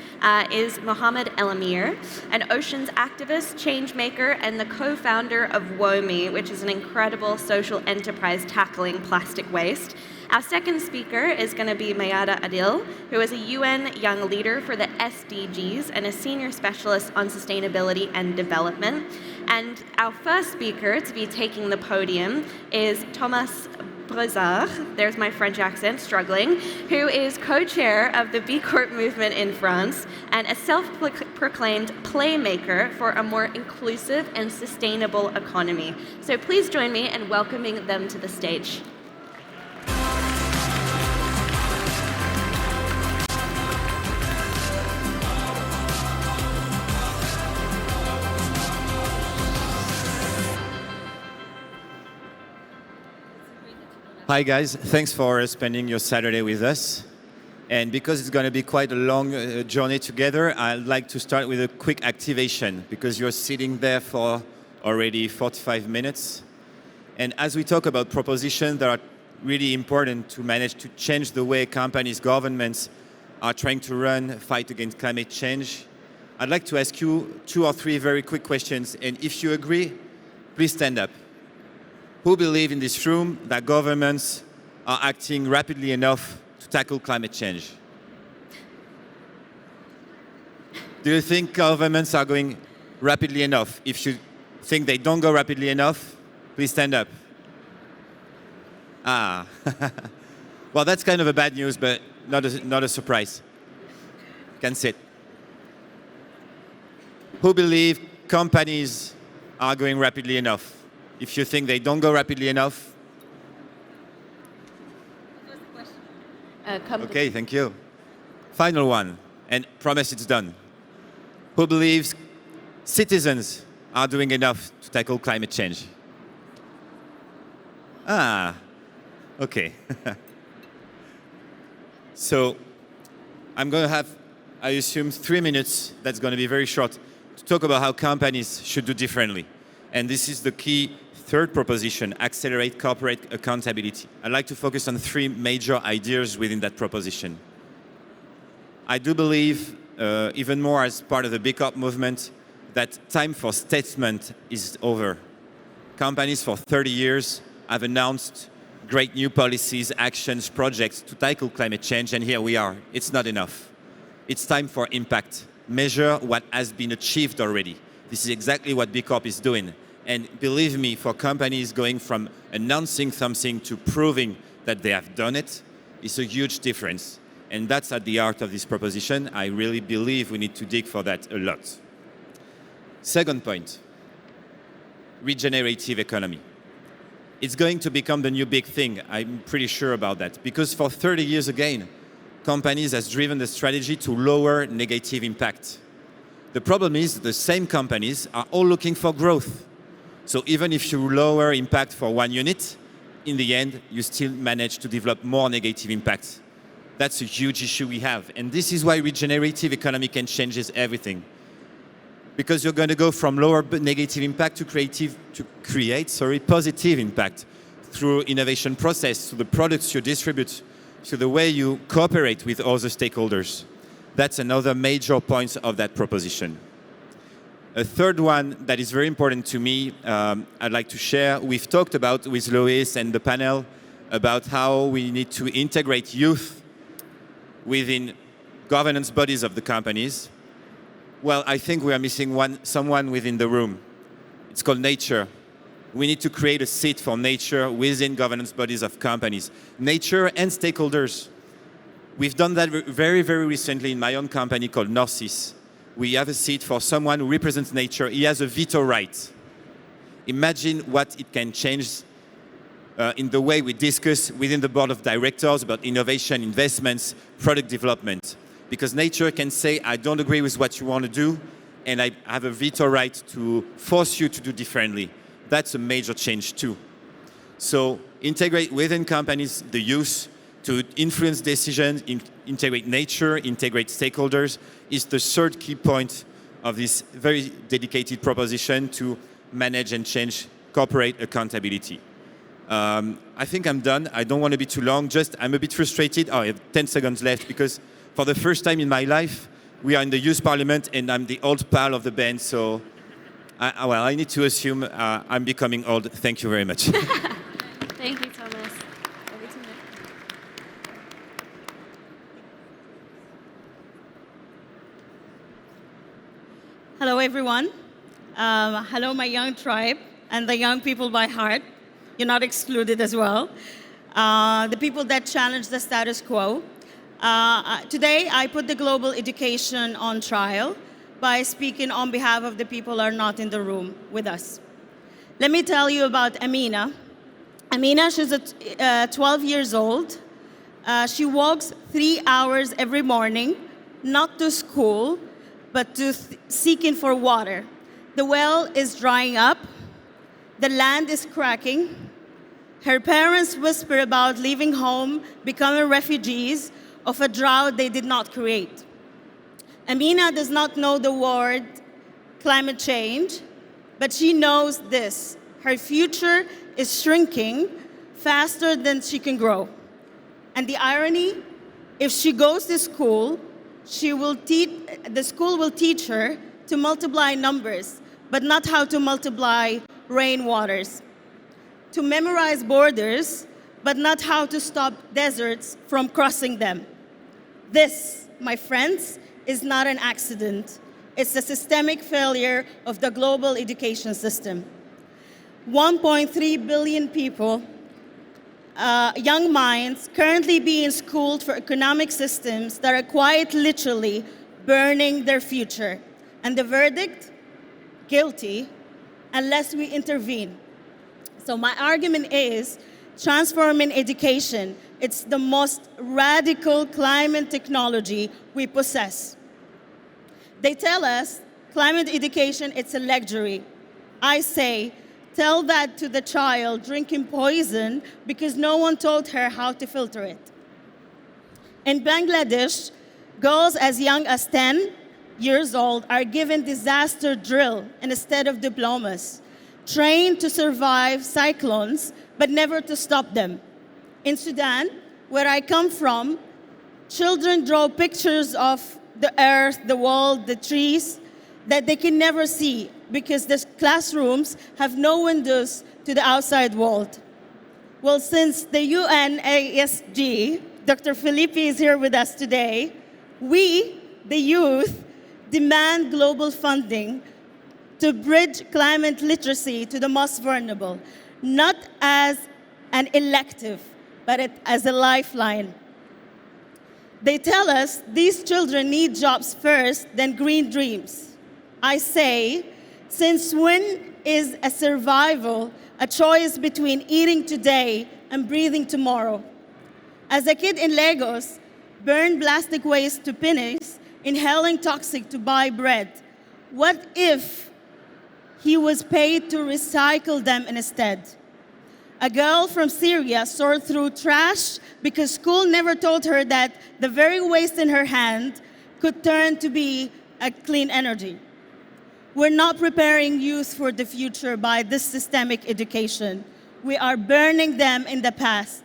is Mohammed El Amir, an oceans activist, change maker, and the co-founder of WOME, which is an incredible social enterprise tackling plastic waste. Our second speaker is going to be Mayada Adil, who is a UN Young Leader for the SDGs and a senior specialist on sustainability and development. And our first speaker to be taking the podium is Thomas Brezard, there's my French accent, struggling, who is co-chair of the B Corp movement in France and a self-proclaimed playmaker for a more inclusive and sustainable economy. So please join me in welcoming them to the stage. Hi guys, thanks for spending your Saturday with us. And because it's going to be quite a long journey together, I'd like to start with a quick activation because you're sitting there for already 45 minutes. And as we talk about propositions that are really important to manage to change the way companies, governments are trying to fight against climate change, I'd like to ask you 2 or 3 very quick questions. And if you agree, please stand up. Who believe in this room that governments are acting rapidly enough to tackle climate change? Do you think governments are going rapidly enough? If you think they don't go rapidly enough, please stand up. Ah, well, that's kind of a bad news, but not a surprise. You can sit. Who believe companies are going rapidly enough? If you think they don't go rapidly enough. Okay, thank you. Final one, and promise it's done. Who believes citizens are doing enough to tackle climate change? Ah, okay. So I'm going to have, I assume, 3 minutes, that's going to be very short, to talk about how companies should do differently. And this is the key third proposition, accelerate corporate accountability. I'd like to focus on 3 major ideas within that proposition. I do believe, even more as part of the B Corp movement, that time for statement is over. Companies for 30 years have announced great new policies, actions, projects to tackle climate change, and here we are. It's not enough. It's time for impact. Measure what has been achieved already. This is exactly what B Corp is doing. And believe me, for companies going from announcing something to proving that they have done it, is a huge difference. And that's at the heart of this proposition. I really believe we need to dig for that a lot. Second point, regenerative economy. It's going to become the new big thing. I'm pretty sure about that. Because for 30 years again, companies has driven the strategy to lower negative impact. The problem is the same companies are all looking for growth. So even if you lower impact for 1 unit, in the end, you still manage to develop more negative impact. That's a huge issue we have. And this is why regenerative economy can change everything. Because you're going to go from lower negative impact to create positive impact through innovation process, to the products you distribute, to the way you cooperate with other stakeholders. That's another major point of that proposition. A third one that is very important to me, I'd like to share. We've talked about with Lois and the panel about how we need to integrate youth within governance bodies of the companies. Well, I think we are missing someone within the room. It's called nature. We need to create a seat for nature within governance bodies of companies. Nature and stakeholders. We've done that very, very recently in my own company called Northeast. We have a seat for someone who represents nature. He has a veto right. Imagine what it can change in the way we discuss within the board of directors about innovation, investments, product development. Because nature can say, I don't agree with what you want to do, and I have a veto right to force you to do differently. That's a major change too. So integrate within companies the youth to influence decisions, integrate nature, integrate stakeholders is the third key point of this very dedicated proposition to manage and change corporate accountability. I think I'm done. I don't want to be too long. I'm a bit frustrated. I have 10 seconds left because for the first time in my life, we are in the youth parliament and I'm the old pal of the band. So, I need to assume I'm becoming old. Thank you very much. Thank you, Thomas. Hello, everyone. Hello, my young tribe and the young people by heart. You're not excluded as well. The people that challenge the status quo. Today, I put the global education on trial by speaking on behalf of the people who are not in the room with us. Let me tell you about Amina. Amina, she's 12 years old. She walks 3 hours every morning, not to school, but to seeking for water. The well is drying up. The land is cracking. Her parents whisper about leaving home, becoming refugees of a drought they did not create. Amina does not know the word climate change, but she knows this. Her future is shrinking faster than she can grow. And the irony, if she goes to school, the school will teach her to multiply numbers, but not how to multiply rainwaters. To memorize borders, but not how to stop deserts from crossing them. This, my friends, is not an accident. It's a systemic failure of the global education system. 1.3 billion people, young minds, currently being schooled for economic systems that are quite literally burning their future. And the verdict? Guilty, unless we intervene. So my argument is, transforming education, it's the most radical climate technology we possess. They tell us climate education, it's a luxury. I say, tell that to the child drinking poison because no one told her how to filter it. In Bangladesh, girls as young as 10 years old are given disaster drill instead of diplomas, trained to survive cyclones, but never to stop them. In Sudan, where I come from, children draw pictures of the earth, the world, the trees that they can never see because the classrooms have no windows to the outside world. Well, since the UNASG, Dr. Felipe is here with us today, we, the youth, demand global funding to bridge climate literacy to the most vulnerable, not as an elective, but as a lifeline. They tell us these children need jobs first, then green dreams. I say, since when is a survival a choice between eating today and breathing tomorrow? As a kid in Lagos, burned plastic waste to pennies, inhaling toxic to buy bread. What if he was paid to recycle them instead? A girl from Syria sorted through trash because school never told her that the very waste in her hand could turn to be a clean energy. We're not preparing youth for the future by this systemic education. We are burning them in the past.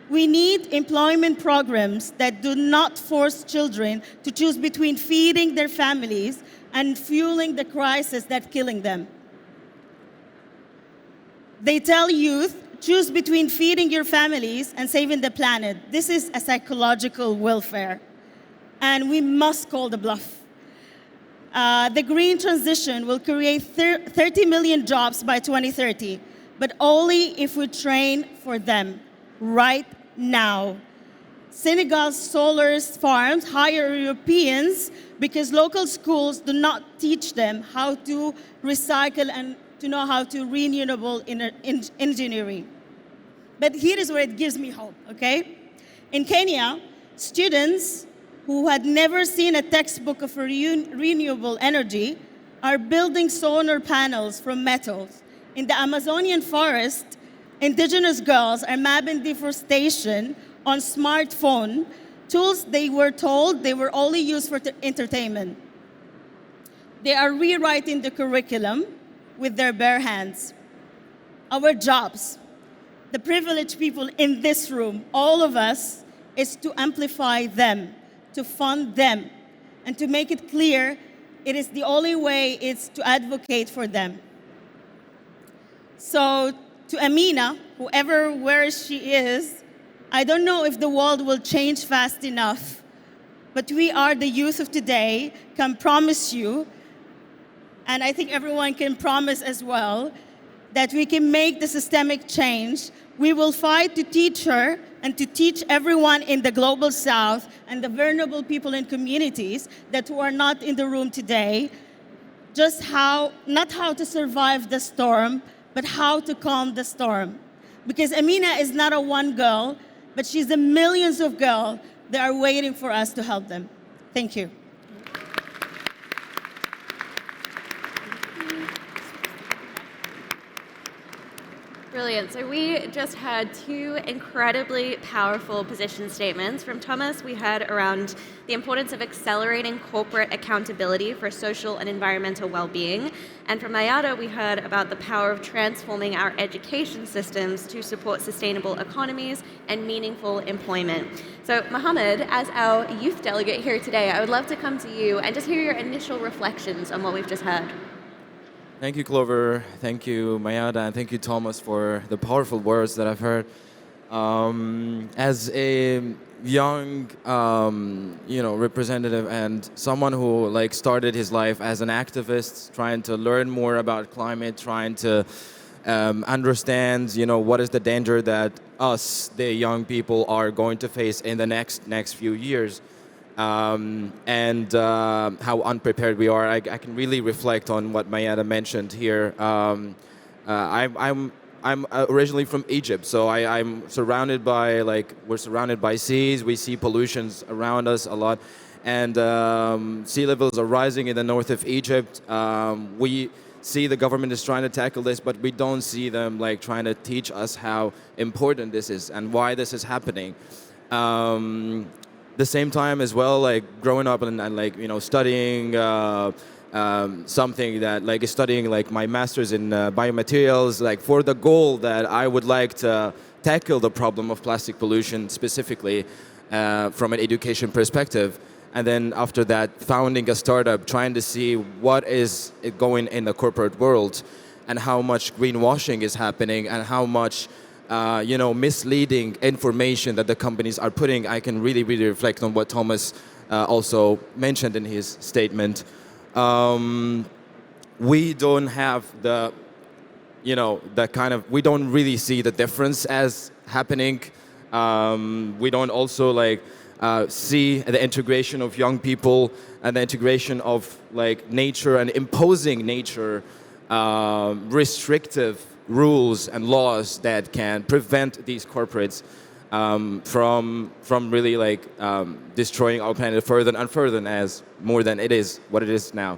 We need employment programs that do not force children to choose between feeding their families and fueling the crisis that's killing them. They tell youth, choose between feeding your families and saving the planet. This is a psychological welfare, and we must call the bluff. The green transition will create 30 million jobs by 2030, but only if we train for them right now. Senegal's solar farms hire Europeans because local schools do not teach them how to recycle and to know how to renewable engineering. But here is where it gives me hope, okay? In Kenya, students who had never seen a textbook of renewable energy are building solar panels from metals. In the Amazonian forest, indigenous girls are mapping deforestation on smartphone, tools they were told they were only used for entertainment. They are rewriting the curriculum with their bare hands. Our jobs, the privileged people in this room, all of us, is to amplify them, to fund them, and to make it clear it is the only way is to advocate for them. So to Amina, where she is, I don't know if the world will change fast enough, but we are the youth of today, can promise you, and I think everyone can promise as well, that we can make the systemic change. We will fight to teach her and to teach everyone in the global south and the vulnerable people in communities that who are not in the room today, just not how to survive the storm, but how to calm the storm. Because Amina is not a one girl, but she's the millions of girls that are waiting for us to help them. Thank you. Brilliant. So we just heard two incredibly powerful position statements. From Thomas, we heard around the importance of accelerating corporate accountability for social and environmental well-being. And from Mayada, we heard about the power of transforming our education systems to support sustainable economies and meaningful employment. So Mohammed, as our youth delegate here today, I would love to come to you and just hear your initial reflections on what we've just heard. Thank you, Clover. Thank you, Mayada, and thank you, Thomas, for the powerful words that I've heard. As a young, representative and someone who started his life as an activist, trying to learn more about climate, trying to understand, what is the danger that us, the young people, are going to face in the next few years. And how unprepared we are. I can really reflect on what Mayada mentioned here. I'm originally from Egypt, so I'm surrounded by we're surrounded by seas. We see pollutions around us a lot, and sea levels are rising in the north of Egypt. We see the government is trying to tackle this, but we don't see them trying to teach us how important this is and why this is happening. The same time as well, growing up and studying something that studying my master's in biomaterials, for the goal that I would like to tackle the problem of plastic pollution specifically from an education perspective. And then after that, founding a startup, trying to see what is going in the corporate world and how much greenwashing is happening and how much misleading information that the companies are putting. I can really, really reflect on what Thomas also mentioned in his statement. We don't have we don't really see the difference as happening. We don't also see the integration of young people and the integration of nature and imposing nature, restrictive rules and laws that can prevent these corporates from really destroying our planet further and further as more than it is what it is now.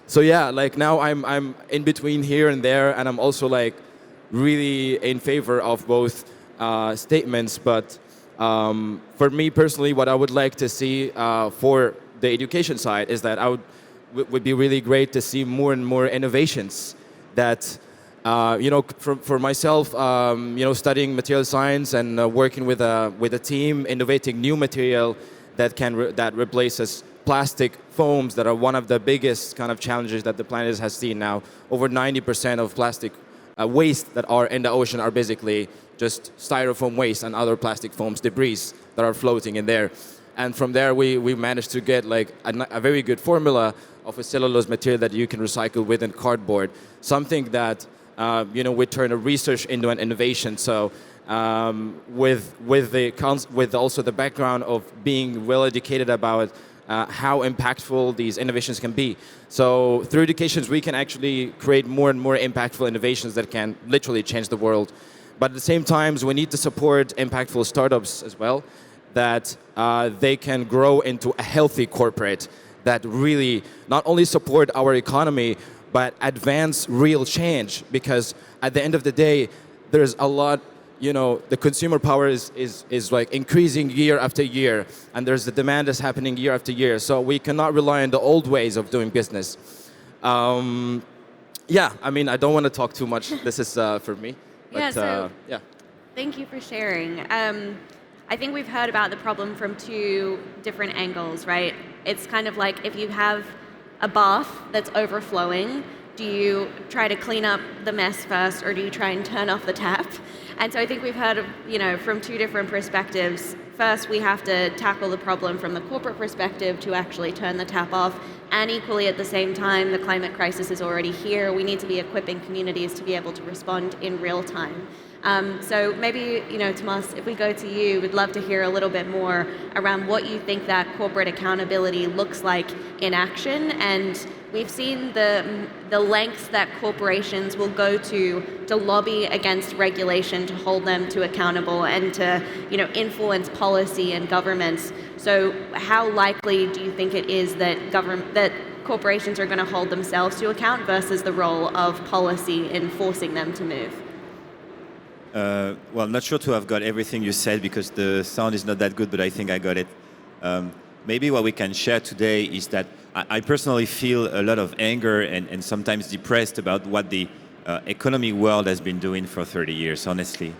So yeah, now I'm in between here and there, and I'm also really in favor of both statements. But for me personally, what I would like to see for the education side is that would be really great to see more and more innovations. That for myself, studying material science and working with a team, innovating new material that replaces plastic foams that are one of the biggest kind of challenges that the planet has seen now. Over 90% of plastic waste that are in the ocean are basically just styrofoam waste and other plastic foams debris that are floating in there. And from there, we managed to get a very good formula of a cellulose material that you can recycle within cardboard. Something that we turn a research into an innovation. So with also the background of being well educated about how impactful these innovations can be. So through educations, we can actually create more and more impactful innovations that can literally change the world. But at the same time, we need to support impactful startups as well, that they can grow into a healthy corporate that really not only support our economy, but advance real change. Because at the end of the day, there's a lot, the consumer power is like increasing year after year, and there's the demand that's happening year after year. So we cannot rely on the old ways of doing business. Yeah, I mean, I don't want to talk too much. This is for me. But, yeah. Thank you for sharing. I think we've heard about the problem from two different angles, right? It's kind of like if you have a bath that's overflowing, do you try to clean up the mess first, or do you try and turn off the tap? And so I think we've heard of, from two different perspectives. First, we have to tackle the problem from the corporate perspective to actually turn the tap off. And equally at the same time, the climate crisis is already here. We need to be equipping communities to be able to respond in real time. So maybe, Tomas, if we go to you, we'd love to hear a little bit more around what you think that corporate accountability looks like in action. And we've seen the lengths that corporations will go to lobby against regulation, to hold them to accountable, and to, influence policy and governments. So how likely do you think it is that corporations are going to hold themselves to account versus the role of policy in forcing them to move? Well, not sure to have got everything you said because the sound is not that good, but I think I got it. Maybe what we can share today is that I personally feel a lot of anger and sometimes depressed about what the economy world has been doing for 30 years, honestly.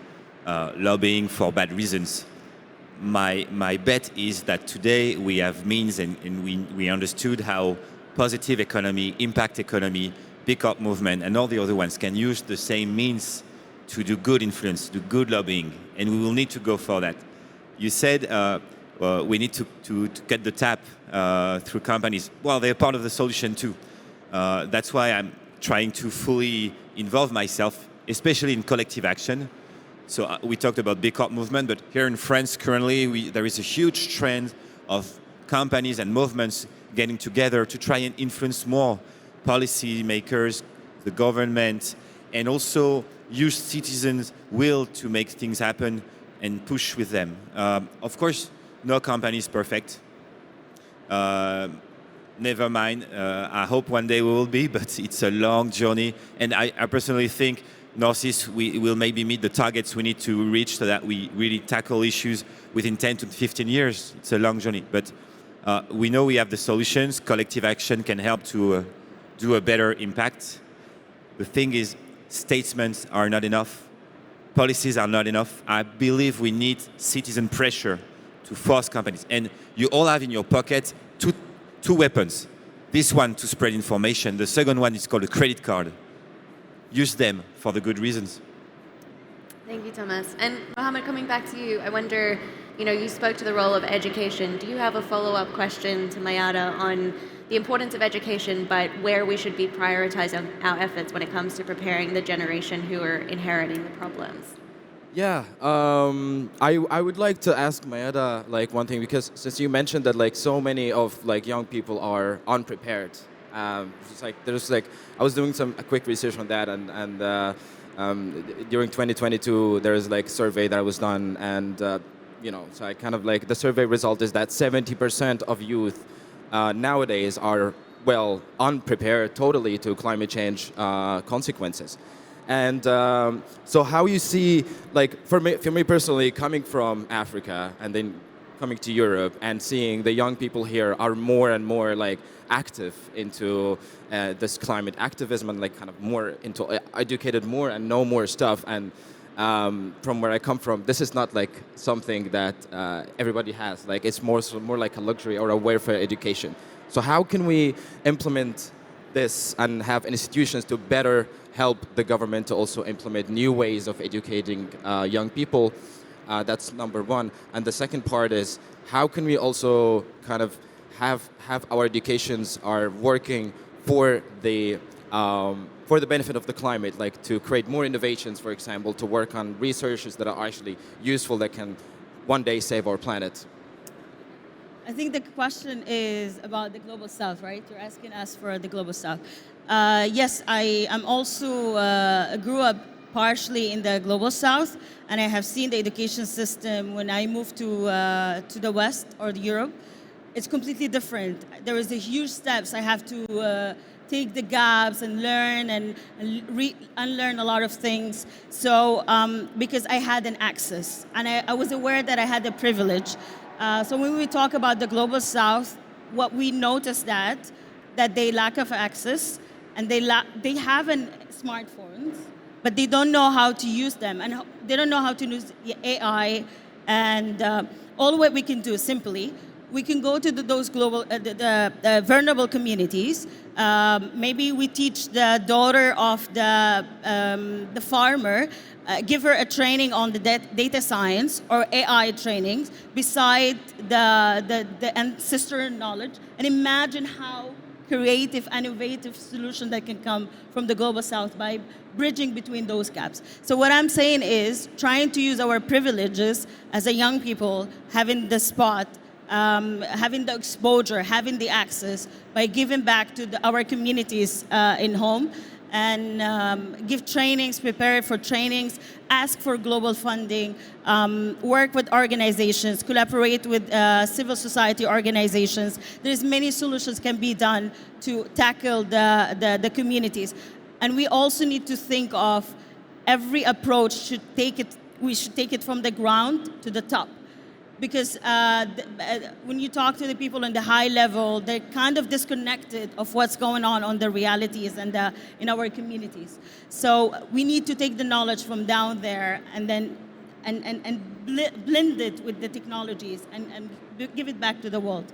Lobbying for bad reasons. My bet is that today we have means and we understood how positive economy, impact economy, big corp movement, and all the other ones can use the same means to do good influence, do good lobbying, and we will need to go for that. You said we need to get the tap through companies. Well, they're part of the solution too. That's why I'm trying to fully involve myself, especially in collective action. So we talked about big corp movement, but here in France currently, there is a huge trend of companies and movements getting together to try and influence more policy makers, the government, and also use citizens' will to make things happen and push with them. Of course, no company is perfect. Never mind. I hope one day we will be, but it's a long journey. And I personally think Northeast, we will maybe meet the targets we need to reach so that we really tackle issues within 10 to 15 years. It's a long journey, but we know we have the solutions. Collective action can help to do a better impact. The thing is, statements are not enough. Policies are not enough. I believe we need citizen pressure to force companies. And you all have in your pocket two weapons. This one to spread information. The second one is called a credit card. Use them for the good reasons. Thank you, Thomas. And Mohammed, coming back to you, I wonder, you spoke to the role of education. Do you have a follow-up question to Mayada on the importance of education, but where we should be prioritizing our efforts when it comes to preparing the generation who are inheriting the problems? Yeah, I would like to ask Mayada one thing, because since you mentioned that so many of young people are unprepared. It's I was doing a quick research on that, and during 2022 there was a survey that was done, and so I kind of the survey result is that 70% of youth nowadays are unprepared totally to climate change consequences. And so how you see, for me personally, coming from Africa and then coming to Europe and seeing the young people here are more and more active into this climate activism and kind of more into educated more and know more stuff. And from where I come from, this is not something that everybody has. It's more like a luxury or a welfare education. So how can we implement this and have institutions to better help the government to also implement new ways of educating young people? That's number one. And the second part is, how can we also kind of have our educations are working for the for the benefit of the climate, like to create more innovations, for example, to work on researches that are actually useful that can one day save our planet? I think the question is about the global south, right? You're asking us for the global south. Yes, I'm also grew up partially in the global south, and I have seen the education system when I moved to the West or Europe. It's completely different. There is a huge steps. I have to take the gaps and learn and unlearn a lot of things. So because I had an access, and I was aware that I had the privilege. So when we talk about the global south, what we notice that they lack of access, and they have smartphones, but they don't know how to use them, and they don't know how to use the AI. And all what we can do simply, we can go to those global, the vulnerable communities. Maybe we teach the daughter of the farmer, give her a training on the data science or AI trainings beside the ancestral knowledge, and imagine how creative, innovative solution that can come from the global south by bridging between those gaps. So what I'm saying is trying to use our privileges as a young people, having the spot, having the exposure, having the access, by giving back to our communities in home, and give trainings, prepare for trainings, ask for global funding, work with organizations, collaborate with civil society organizations. There's many solutions can be done to tackle the communities. And we also need to think of every approach we should take it from the ground to the top. Because when you talk to the people on the high level, they're kind of disconnected of what's going on the realities and in our communities. So we need to take the knowledge from down there and then and blend it with the technologies and give it back to the world.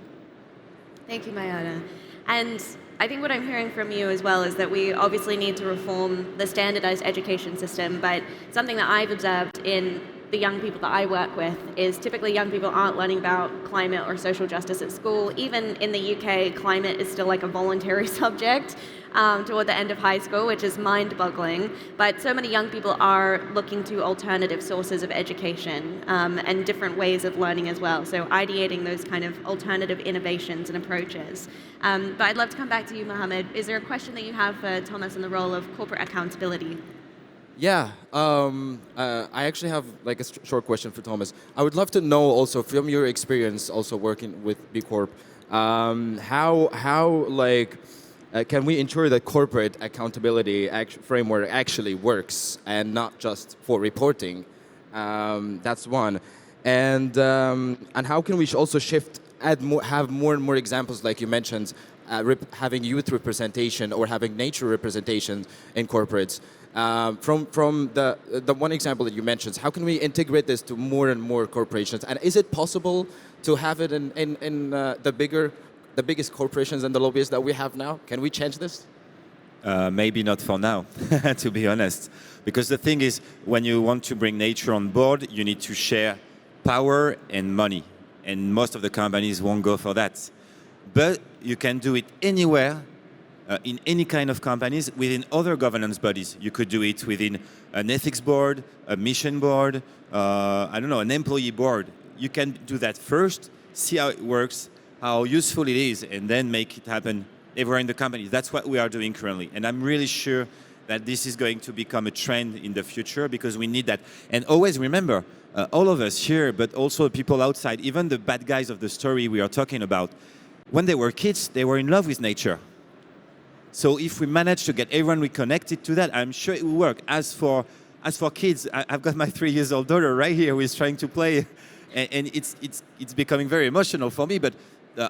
Thank you, Mayana. And I think what I'm hearing from you as well is that we obviously need to reform the standardized education system, but something that I've observed in the young people that I work with is typically young people aren't learning about climate or social justice at school. Even in the UK, climate is still like a voluntary subject toward the end of high school, which is mind-boggling. But so many young people are looking to alternative sources of education and different ways of learning as well. So ideating those kind of alternative innovations and approaches. But I'd love to come back to you, Mohammed. Is there a question that you have for Thomas in the role of corporate accountability? Yeah, I actually have like a short question for Thomas. I would love to know also from your experience also working with B Corp, how like can we ensure that corporate accountability framework actually works and not just for reporting? That's one, and how can we also have more and more examples like you mentioned, having youth representation or having nature representation in corporates. From the one example that you mentioned, how can we integrate this to more and more corporations? And is it possible to have it in the biggest corporations and the lobbyists that we have now? Can we change this? Maybe not for now, to be honest. Because the thing is, when you want to bring nature on board, you need to share power and money. And most of the companies won't go for that. But you can do it anywhere, in any kind of companies, within other governance bodies. You could do it within an ethics board, a mission board, I don't know, an employee board. You can do that first, see how it works, how useful it is, and then make it happen everywhere in the company. That's what we are doing currently. And I'm really sure that this is going to become a trend in the future because we need that. And always remember, all of us here, but also people outside, even the bad guys of the story we are talking about, when they were kids, they were in love with nature. So if we manage to get everyone reconnected to that, I'm sure it will work. As for kids, I've got my 3-year-old daughter right here who is trying to play, and it's becoming very emotional for me. But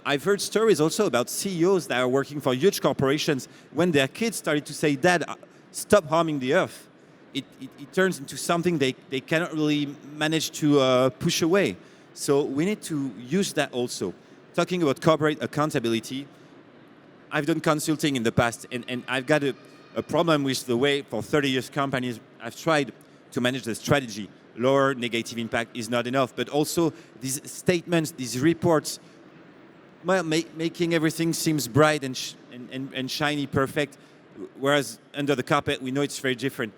I've heard stories also about CEOs that are working for huge corporations. When their kids started to say, "Dad, stop harming the earth," it turns into something they cannot really manage to push away. So we need to use that also. Talking about corporate accountability, I've done consulting in the past, and I've got a problem with the way for 30 years companies have tried to manage the strategy. Lower negative impact is not enough, but also these statements, these reports, well, making everything seems bright and shiny, perfect. whereas under the carpet, we know it's very different.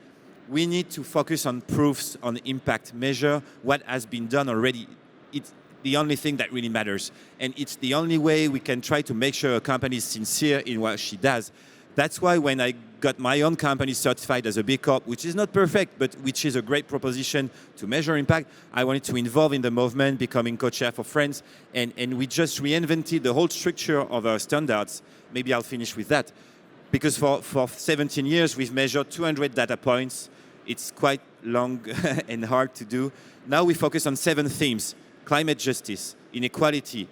We need to focus on proofs, on impact, measure what has been done already. It's the only thing that really matters. And it's the only way we can try to make sure a company is sincere in what she does. That's why when I got my own company certified as a B Corp, which is not perfect, but which is a great proposition to measure impact, I wanted to involve in the movement, becoming co-chair for Friends, and we just reinvented the whole structure of our standards. Maybe I'll finish with that. Because for 17 years, we've measured 200 data points. It's quite long and hard to do. Now we focus on 7 themes: climate justice, inequality,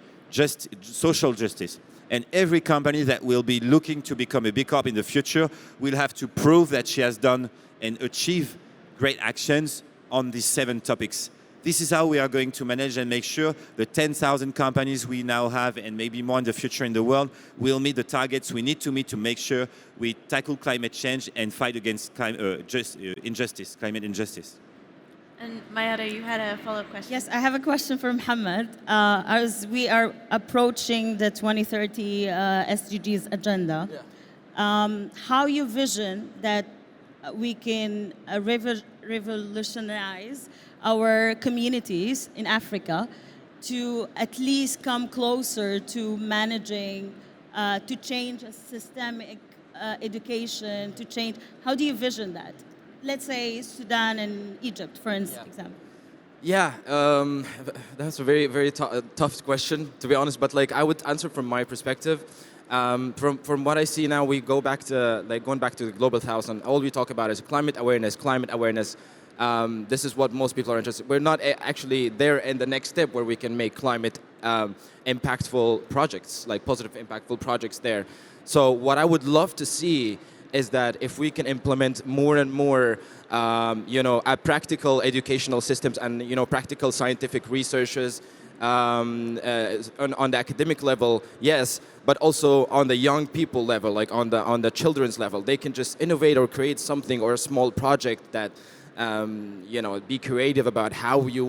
social justice. And every company that will be looking to become a B Corp in the future will have to prove that she has done and achieved great actions on these 7 topics. This is how we are going to manage and make sure the 10,000 companies we now have, and maybe more in the future in the world, will meet the targets we need to meet to make sure we tackle climate change and fight against injustice, climate injustice. And Mayada, you had a follow-up question. Yes, I have a question for Mohammed. As we are approaching the 2030 SDGs agenda, how you vision that we can revolutionize our communities in Africa to at least come closer to managing, to change a systemic education, to change, how do you vision that? Let's say Sudan and Egypt, for example. Yeah, that's a very, very tough question, to be honest. But like, I would answer from my perspective. From what I see now, we go back to going back to the Global South, and all we talk about is climate awareness. This is what most people are interested. We're not actually there in the next step where we can make climate impactful projects, like positive impactful projects there. So what I would love to see is that if we can implement more and more, practical educational systems and, practical scientific researches on the academic level, yes, but also on the young people level, like on the children's level, they can just innovate or create something or a small project that, be creative about how you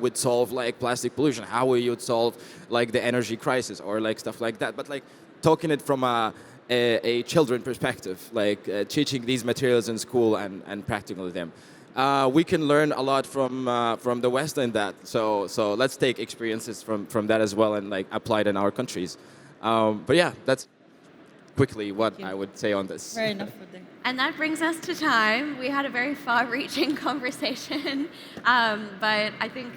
would solve like plastic pollution, how you would solve like the energy crisis or like stuff like that. But like talking it from a children perspective, like teaching these materials in school and practicing them. We can learn a lot from the West in that. So let's take experiences from that as well and like apply it in our countries. But yeah, that's quickly what I would say on this. Fair enough for them. And that brings us to time. We had a very far-reaching conversation, but I think,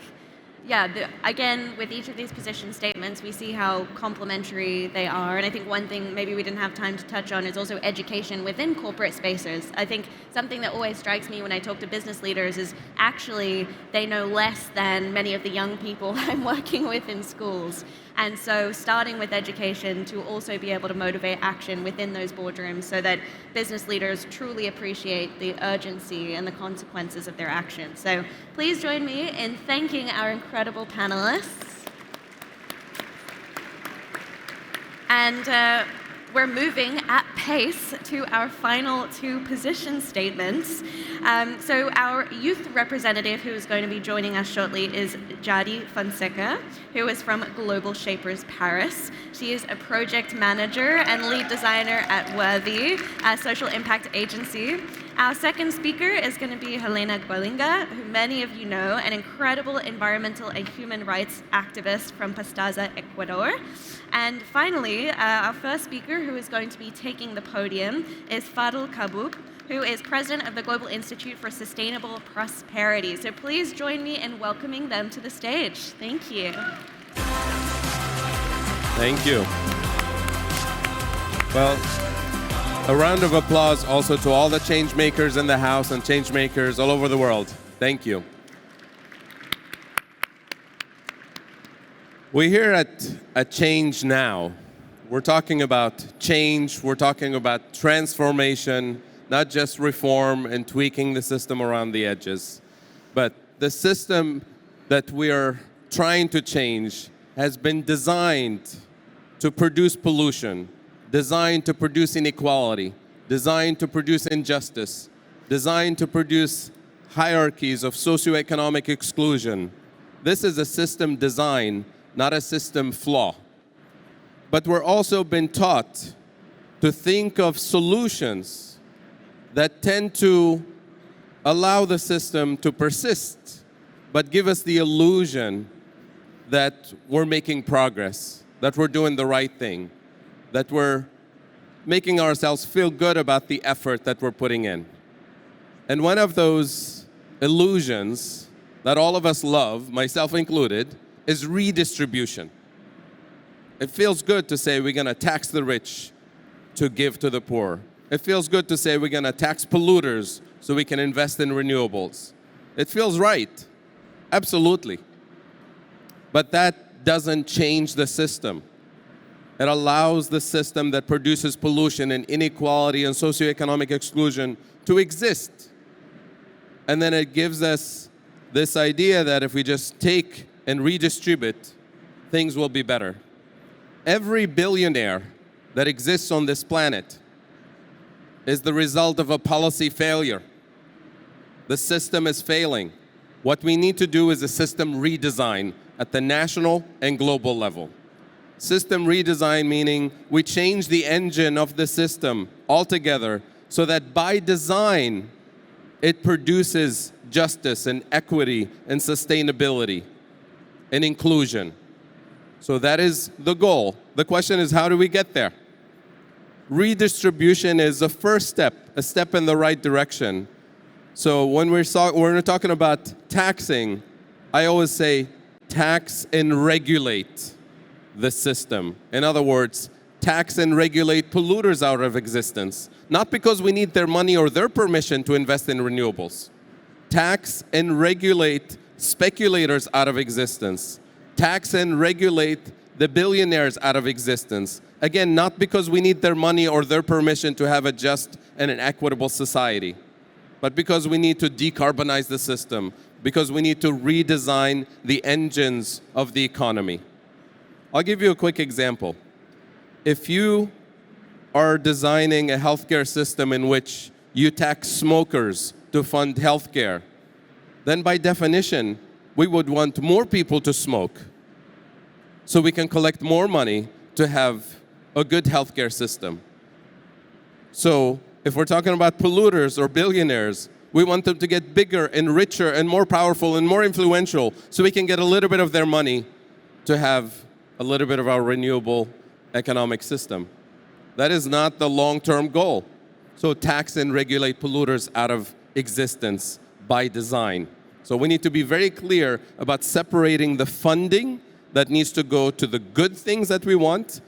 again, with each of these position statements, we see how complementary they are. And I think one thing maybe we didn't have time to touch on is also education within corporate spaces. I think something that always strikes me when I talk to business leaders is actually they know less than many of the young people I'm working with in schools. And so starting with education to also be able to motivate action within those boardrooms so that business leaders truly appreciate the urgency and the consequences of their actions. So please join me in thanking our incredible panelists. And we're moving at pace to our final 2 position statements. So our youth representative who is going to be joining us shortly is Jadi Fonseca, who is from Global Shapers Paris. She is a project manager and lead designer at Worthy, a social impact agency. Our second speaker is going to be Helena Gualinga, who many of you know, an incredible environmental and human rights activist from Pastaza, Ecuador. And finally, our first speaker who is going to be taking the podium is Fadl Kabouk, who is president of the Global Institute for Sustainable Prosperity. So please join me in welcoming them to the stage. Thank you. Thank you. Well, a round of applause also to all the change makers in the house and change makers all over the world. Thank you. We're here at ChangeNOW. We're talking about change, we're talking about transformation, not just reform and tweaking the system around the edges. But the system that we are trying to change has been designed to produce pollution, designed to produce inequality, designed to produce injustice, designed to produce hierarchies of socioeconomic exclusion. This is a system design, not a system flaw. But we're also been taught to think of solutions that tend to allow the system to persist, but give us the illusion that we're making progress, that we're doing the right thing, that we're making ourselves feel good about the effort that we're putting in. And one of those illusions that all of us love, myself included, is redistribution. It feels good to say we're going to tax the rich to give to the poor. It feels good to say we're going to tax polluters so we can invest in renewables. It feels right, absolutely. But that doesn't change the system. It allows the system that produces pollution and inequality and socioeconomic exclusion to exist. And then it gives us this idea that if we just take and redistribute, things will be better. Every billionaire that exists on this planet is the result of a policy failure. The system is failing. What we need to do is a system redesign at the national and global level. System redesign meaning we change the engine of the system altogether so that by design it produces justice and equity and sustainability and inclusion. So that is the goal. The question is, how do we get there? Redistribution is a first step, a step in the right direction. So when we're talking about taxing, I always say tax and regulate the system. In other words, tax and regulate polluters out of existence, not because we need their money or their permission to invest in renewables. Tax and regulate speculators out of existence. Tax and regulate the billionaires out of existence. Again, not because we need their money or their permission to have a just and an equitable society, but because we need to decarbonize the system, because we need to redesign the engines of the economy. I'll give you a quick example. If you are designing a healthcare system in which you tax smokers to fund healthcare, then by definition, we would want more people to smoke so we can collect more money to have a good healthcare system. So if we're talking about polluters or billionaires, we want them to get bigger and richer and more powerful and more influential so we can get a little bit of their money to have a little bit of our renewable economic system. That is not the long-term goal. So tax and regulate polluters out of existence by design. So we need to be very clear about separating the funding that needs to go to the good things that we want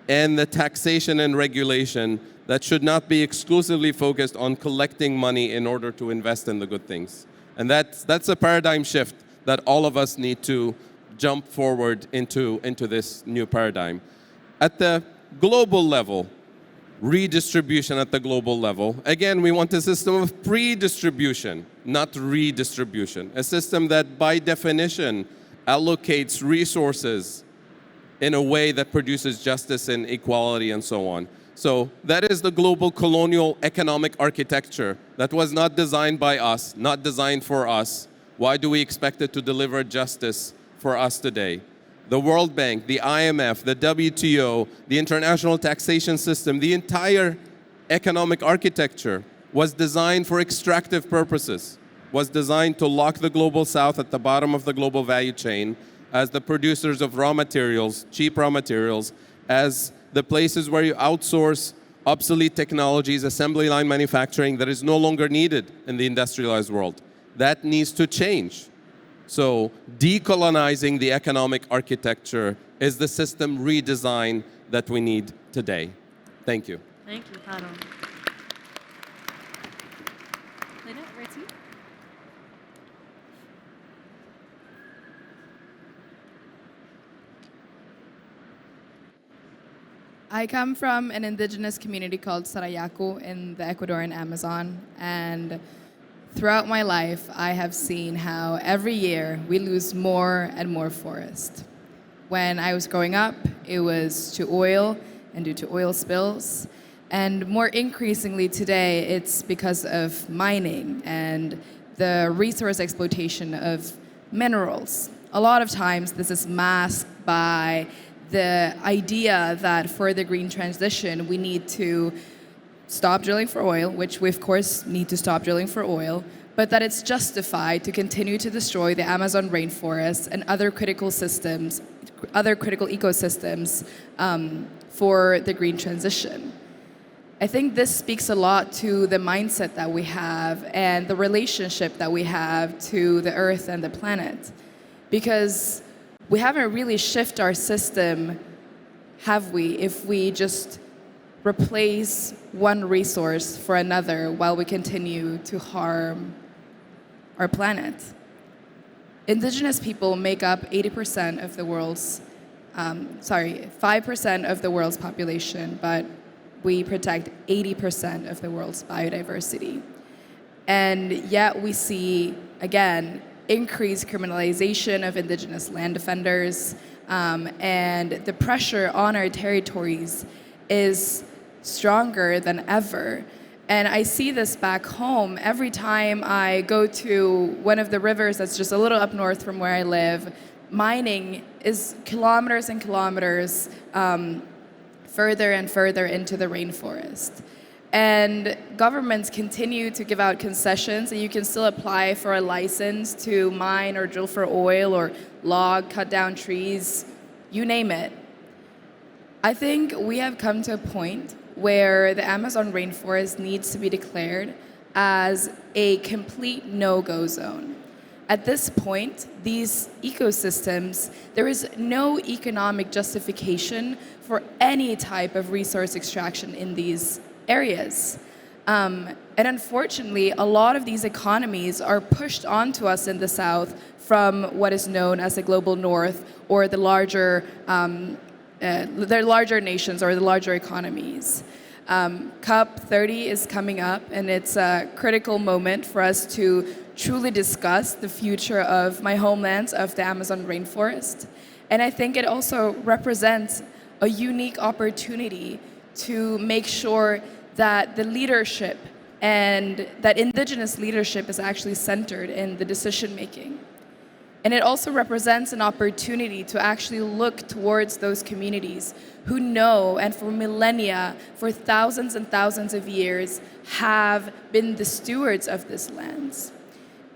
and the taxation and regulation that should not be exclusively focused on collecting money in order to invest in the good things. And that's a paradigm shift that all of us need to jump forward into this new paradigm. At the global level, redistribution at the global level, again, we want a system of pre-distribution, not redistribution. A system that by definition allocates resources in a way that produces justice and equality and so on. So that is the global colonial economic architecture that was not designed by us, not designed for us. Why do we expect it to deliver justice for us today? The World Bank, the IMF, the WTO, the international taxation system, the entire economic architecture was designed for extractive purposes, was designed to lock the global south at the bottom of the global value chain as the producers of raw materials, cheap raw materials, as the places where you outsource obsolete technologies, assembly line manufacturing that is no longer needed in the industrialized world. That needs to change. So decolonizing the economic architecture is the system redesign that we need today. Thank you. Thank you, Paro. Lena, right to you. I come from an indigenous community called Sarayaku in the Ecuadorian Amazon, and throughout my life, I have seen how every year we lose more and more forest. When I was growing up, it was to oil and due to oil spills. And more increasingly today, it's because of mining and the resource exploitation of minerals. A lot of times, this is masked by the idea that for the green transition, we need to stop drilling for oil, which we of course need to stop drilling for oil, but that it's justified to continue to destroy the Amazon rainforest and other critical systems, other critical ecosystems for the green transition. I think this speaks a lot to the mindset that we have and the relationship that we have to the Earth and the planet. Because we haven't really shifted our system, have we, if we just replace one resource for another while we continue to harm our planet. Indigenous people make up 80% of the world's, 5% of the world's population, but we protect 80% of the world's biodiversity. And yet we see, again, increased criminalization of indigenous land defenders, and the pressure on our territories is stronger than ever. And I see this back home every time I go to one of the rivers that's just a little up north from where I live. Mining is kilometers and kilometers further and further into the rainforest. And governments continue to give out concessions, and you can still apply for a license to mine or drill for oil or log, cut down trees, you name it. I think we have come to a point where the Amazon rainforest needs to be declared as a complete no-go zone. At this point, these ecosystems, there is no economic justification for any type of resource extraction in these areas. And unfortunately, a lot of these economies are pushed onto us in the South from what is known as the global North, or the larger nations or the larger economies. COP30 is coming up, and it's a critical moment for us to truly discuss the future of my homelands, of the Amazon rainforest. And I think it also represents a unique opportunity to make sure that the leadership and that indigenous leadership is actually centered in the decision making. And it also represents an opportunity to actually look towards those communities who know, and for millennia, for thousands and thousands of years, have been the stewards of this lands.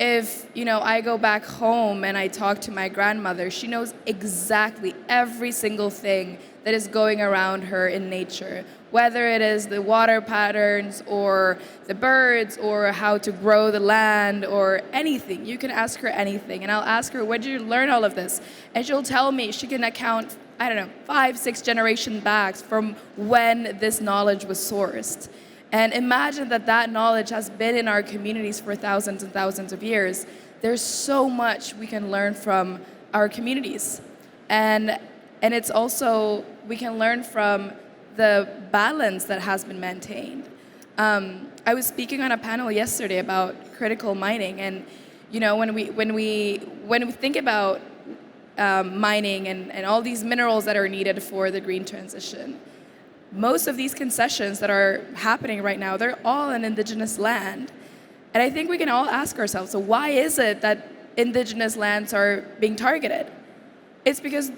If I go back home and I talk to my grandmother, she knows exactly every single thing that is going around her in nature, whether it is the water patterns or the birds or how to grow the land or anything. You can ask her anything, and I'll ask her, where did you learn all of this? And she'll tell me she can account, 5-6 generation back from when this knowledge was sourced. And imagine that knowledge has been in our communities for thousands and thousands of years. There's so much we can learn from our communities. And it's also, we can learn from the balance that has been maintained. I was speaking on a panel yesterday about critical mining, and when we think about mining and all these minerals that are needed for the green transition, most of these concessions that are happening right now, they're all in indigenous land. And I think we can all ask ourselves, so why is it that indigenous lands are being targeted? It's because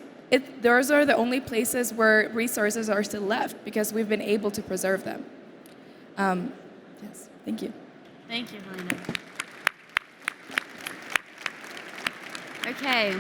those are the only places where resources are still left, because we've been able to preserve them. Yes, thank you. Thank you, Helena. Okay,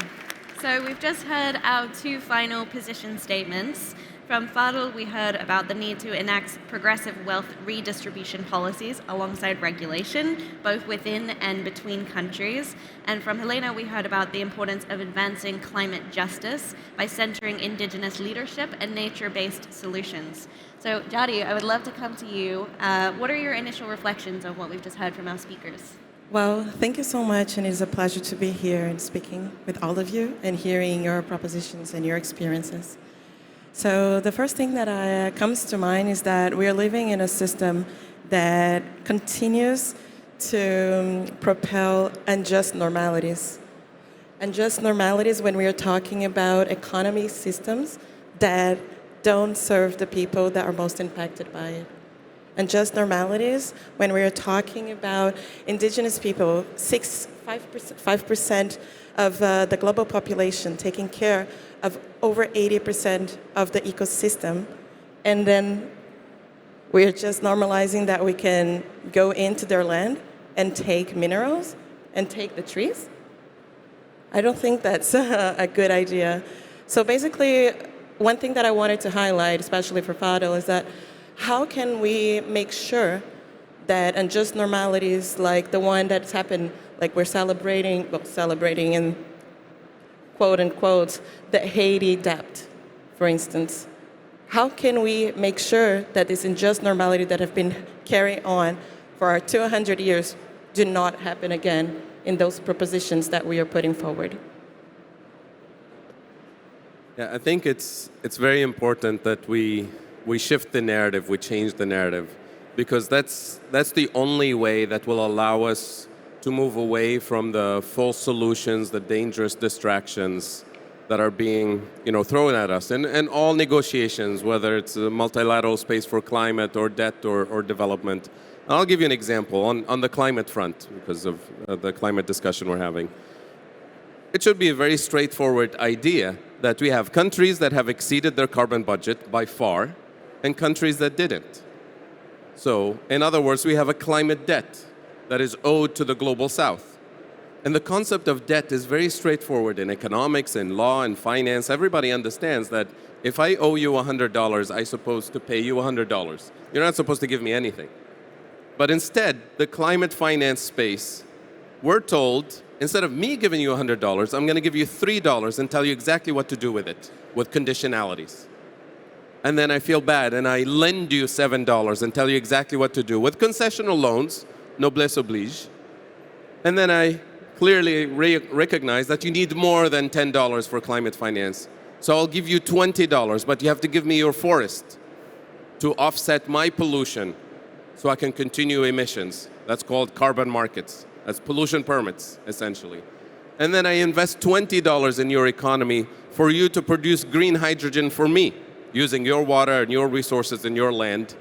so we've just heard our two final position statements. From Fadl, we heard about the need to enact progressive wealth redistribution policies alongside regulation, both within and between countries. And from Helena, we heard about the importance of advancing climate justice by centering indigenous leadership and nature-based solutions. So, Jadi, I would love to come to you. What are your initial reflections on what we've just heard from our speakers? Well, thank you so much, and it is a pleasure to be here and speaking with all of you and hearing your propositions and your experiences. So the first thing that comes to mind is that we are living in a system that continues to propel unjust normalities. Unjust normalities when we are talking about economy systems that don't serve the people that are most impacted by it. Unjust normalities when we are talking about indigenous people, 5% of the global population taking care of over 80% of the ecosystem, and then we're just normalizing that we can go into their land and take minerals and take the trees? I don't think that's a good idea. So basically, one thing that I wanted to highlight, especially for Fadel, is that how can we make sure that unjust normalities like the one that's happened, like we're celebrating in quote unquote, the Haiti debt, for instance. How can we make sure that this unjust normality that have been carried on for 200 years do not happen again in those propositions that we are putting forward? Yeah, I think it's very important that we shift the narrative, we change the narrative, because that's the only way that will allow us to move away from the false solutions, the dangerous distractions that are being thrown at us. And all negotiations, whether it's a multilateral space for climate or debt or development. And I'll give you an example on the climate front, because of the climate discussion we're having. It should be a very straightforward idea that we have countries that have exceeded their carbon budget by far, and countries that didn't. So, in other words, we have a climate debt that is owed to the global south. And the concept of debt is very straightforward in economics and law and finance. Everybody understands that if I owe you $100, I'm supposed to pay you $100. You're not supposed to give me anything. But instead, the climate finance space, we're told, instead of me giving you $100, I'm going to give you $3 and tell you exactly what to do with it, with conditionalities. And then I feel bad, and I lend you $7 and tell you exactly what to do with concessional loans, noblesse oblige. And then I clearly recognize that you need more than $10 for climate finance. So I'll give you $20, but you have to give me your forest to offset my pollution so I can continue emissions. That's called carbon markets. That's pollution permits, essentially. And then I invest $20 in your economy for you to produce green hydrogen for me, using your water and your resources and your land.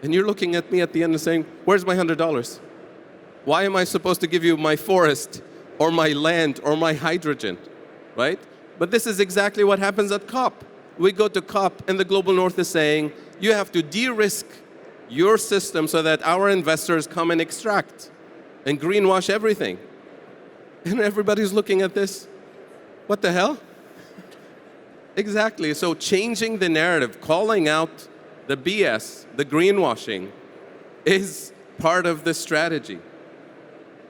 And you're looking at me at the end and saying, where's my $100? Why am I supposed to give you my forest or my land or my hydrogen, right? But this is exactly what happens at COP. We go to COP and the Global North is saying, you have to de-risk your system so that our investors come and extract and greenwash everything. And everybody's looking at this. What the hell? Exactly. So changing the narrative, calling out the BS, the greenwashing, is part of the strategy.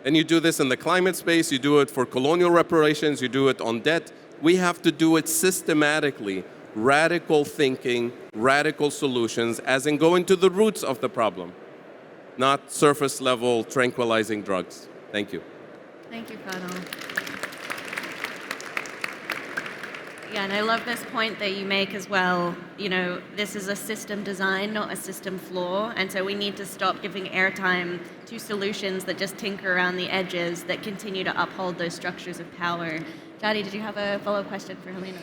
And you do this in the climate space, you do it for colonial reparations, you do it on debt. We have to do it systematically. Radical thinking, radical solutions, as in going to the roots of the problem, not surface level tranquilizing drugs. Thank you. Thank you, Fadel. Yeah, and I love this point that you make as well. This is a system design, not a system flaw. And so we need to stop giving airtime to solutions that just tinker around the edges, that continue to uphold those structures of power. Jadi, did you have a follow-up question for Helena?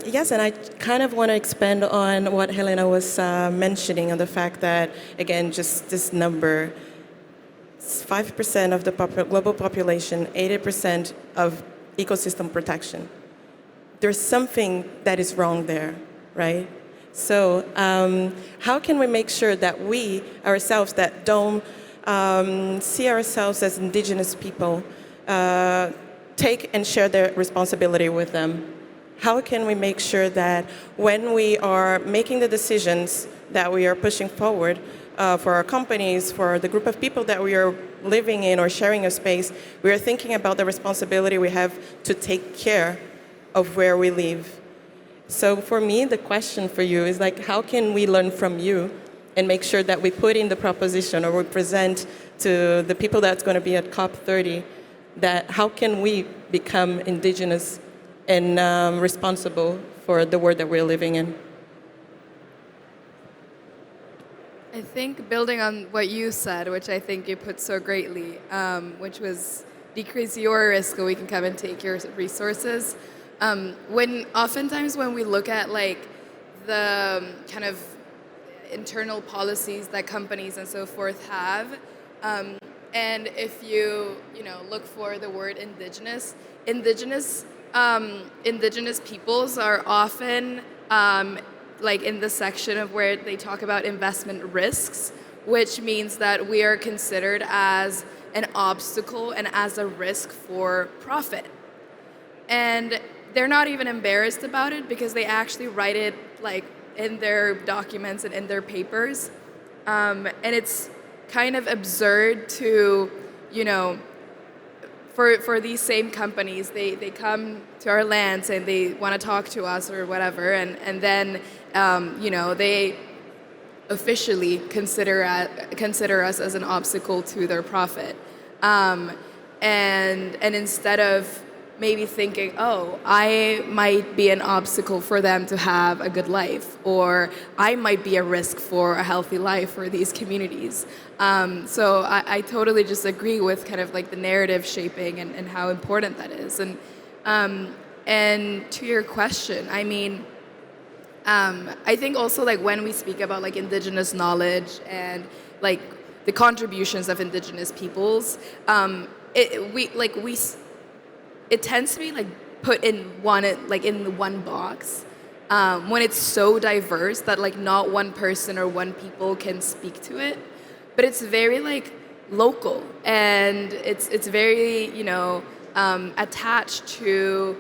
Yes, and I kind of want to expand on what Helena was mentioning, on the fact that, again, just this number, 5% of the global population, 80% of ecosystem protection. There's something that is wrong there, right? So how can we make sure that we ourselves that don't see ourselves as indigenous people take and share their responsibility with them? How can we make sure that when we are making the decisions that we are pushing forward for our companies, for the group of people that we are living in or sharing a space, we are thinking about the responsibility we have to take care of where we live? So for me, the question for you is like, how can we learn from you and make sure that we put in the proposition or we present to the people that's going to be at COP30 that how can we become indigenous and responsible for the world that we're living in? I think building on what you said, which I think you put so greatly, which was decrease your risk so we can come and take your resources. Oftentimes when we look at like the kind of internal policies that companies and so forth have, and if you look for the word indigenous indigenous peoples are often like in the section of where they talk about investment risks, which means that we are considered as an obstacle and as a risk for profit. And they're not even embarrassed about it because they actually write it like in their documents and in their papers. And it's kind of absurd to, you know, for these same companies, they come to our lands and they want to talk to us or whatever, and then, you know, they officially consider us as an obstacle to their profit. And instead of maybe thinking, oh, I might be an obstacle for them to have a good life, or I might be a risk for a healthy life for these communities. So I totally just agree with kind of like the narrative shaping and how important that is. And to your question, I mean, I think also like when we speak about like indigenous knowledge and like the contributions of indigenous peoples, it tends to be like put in one box when it's so diverse that like not one person or one people can speak to it, but it's very like local, and it's very, you know, attached to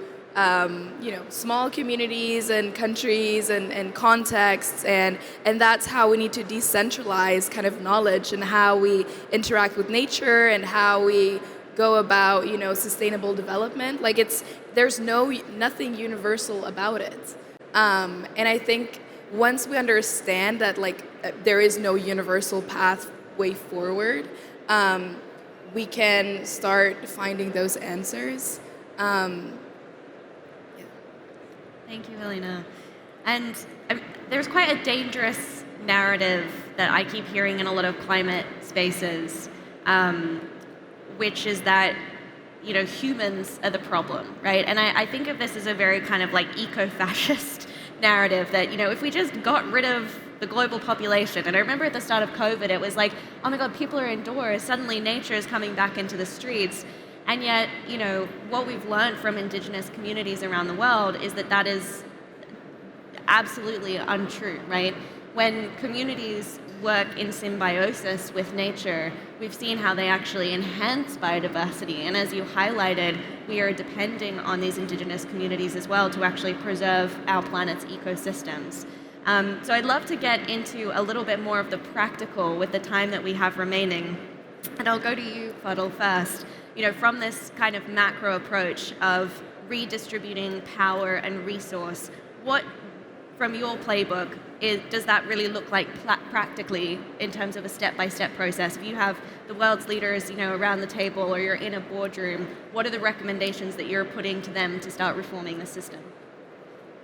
you know, small communities and countries and contexts, and that's how we need to decentralize kind of knowledge and how we interact with nature and how we go about, you know, sustainable development. Like there's nothing universal about it. And I think once we understand that like there is no universal pathway forward, we can start finding those answers. Thank you, Helena. And there's quite a dangerous narrative that I keep hearing in a lot of climate spaces, which is that, you know, humans are the problem, right? And I think of this as a very kind of like eco-fascist narrative that, you know, if we just got rid of the global population, and I remember at the start of COVID, it was like, oh my God, people are indoors, suddenly nature is coming back into the streets. And yet, you know, what we've learned from indigenous communities around the world is that that is absolutely untrue, right? When communities work in symbiosis with nature, we've seen how they actually enhance biodiversity. And as you highlighted, we are depending on these indigenous communities as well to actually preserve our planet's ecosystems. So I'd love to get into a little bit more of the practical with the time that we have remaining. And I'll go to you, Fuddle, first. You know, from this kind of macro approach of redistributing power and resource, what, from your playbook, does that really look like practically in terms of a step-by-step process? If you have the world's leaders, you know, around the table, or you're in a boardroom, what are the recommendations that you're putting to them to start reforming the system?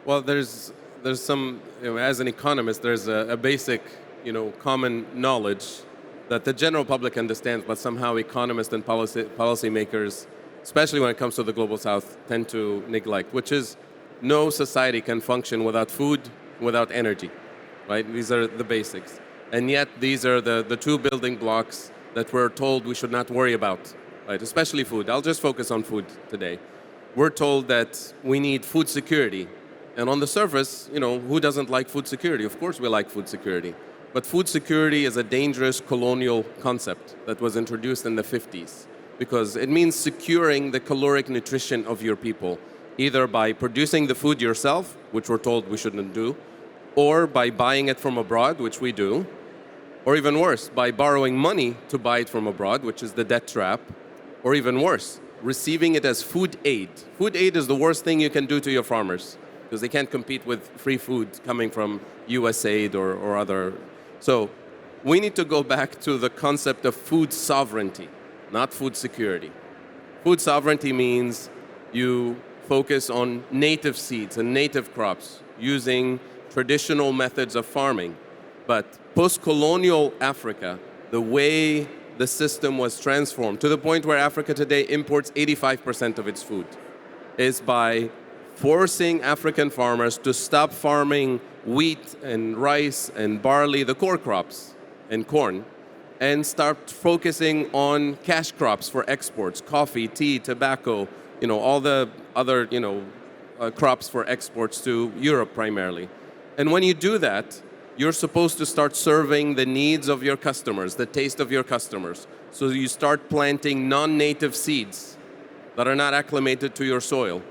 Well, there's some, you know, as an economist, there's a basic, you know, common knowledge that the general public understands, but somehow economists and policymakers, especially when it comes to the global south, tend to neglect, which is no society can function without food, without energy, right? These are the basics. And yet these are the two building blocks that we're told we should not worry about, right? Especially food. I'll just focus on food today. We're told that we need food security. And on the surface, you know, who doesn't like food security? Of course we like food security. But food security is a dangerous colonial concept that was introduced in the 50s because it means securing the caloric nutrition of your people, either by producing the food yourself, which we're told we shouldn't do, or by buying it from abroad, which we do, or even worse, by borrowing money to buy it from abroad, which is the debt trap, or even worse, receiving it as food aid. Food aid is the worst thing you can do to your farmers because they can't compete with free food coming from USAID or other. So we need to go back to the concept of food sovereignty, not food security. Food sovereignty means you focus on native seeds and native crops using traditional methods of farming. But post-colonial Africa, the way the system was transformed to the point where Africa today imports 85% of its food is by forcing African farmers to stop farming wheat and rice and barley, the core crops, and corn, and start focusing on cash crops for exports, coffee, tea, tobacco, all the other, crops for exports to Europe primarily. And when you do that, you're supposed to start serving the needs of your customers, the taste of your customers. So you start planting non-native seeds that are not acclimated to your soil,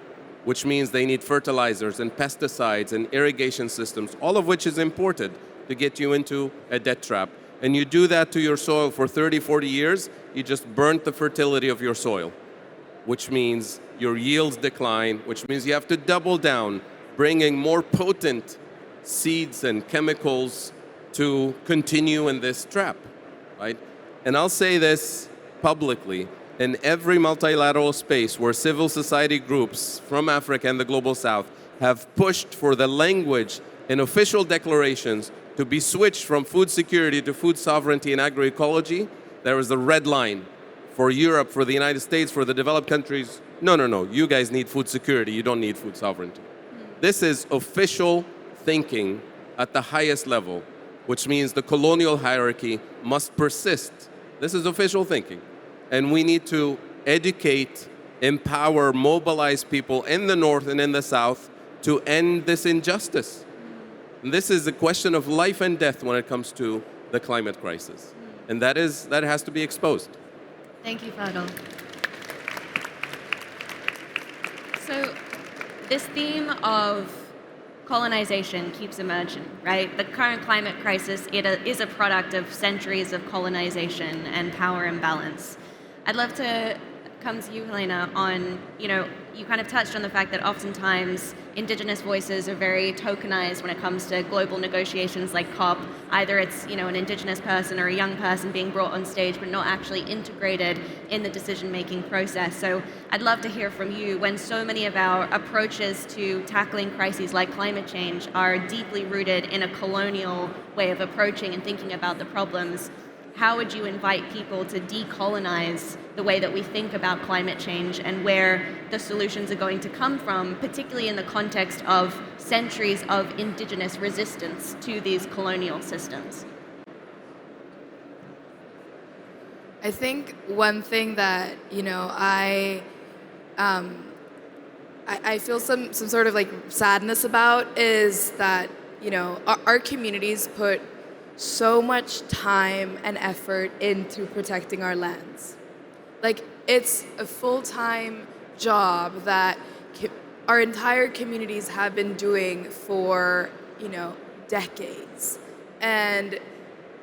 which means they need fertilizers and pesticides and irrigation systems, all of which is imported to get you into a debt trap. And you do that to your soil for 30, 40 years, you just burnt the fertility of your soil, which means your yields decline, which means you have to double down, bringing more potent seeds and chemicals to continue in this trap, right? And I'll say this publicly, in every multilateral space where civil society groups from Africa and the Global South have pushed for the language in official declarations to be switched from food security to food sovereignty and agroecology, there is a red line for Europe, for the United States, for the developed countries. No, you guys need food security, you don't need food sovereignty. This is official thinking at the highest level, which means the colonial hierarchy must persist. This is official thinking. And we need to educate, empower, mobilize people in the North and in the South to end this injustice. And this is a question of life and death when it comes to the climate crisis. And that has to be exposed. Thank you, Fadel. So this theme of colonization keeps emerging, right? The current climate crisis, it is a product of centuries of colonization and power imbalance. I'd love to come to you, Helena, on, you kind of touched on the fact that oftentimes indigenous voices are very tokenized when it comes to global negotiations like COP. Either it's, an indigenous person or a young person being brought on stage, but not actually integrated in the decision-making process. So I'd love to hear from you, when so many of our approaches to tackling crises like climate change are deeply rooted in a colonial way of approaching and thinking about the problems, how would you invite people to decolonize the way that we think about climate change and where the solutions are going to come from, particularly in the context of centuries of indigenous resistance to these colonial systems? I think one thing that, I feel some sort of like sadness about is that, our communities put so much time and effort into protecting our lands. Like, it's a full-time job that our entire communities have been doing for, decades. And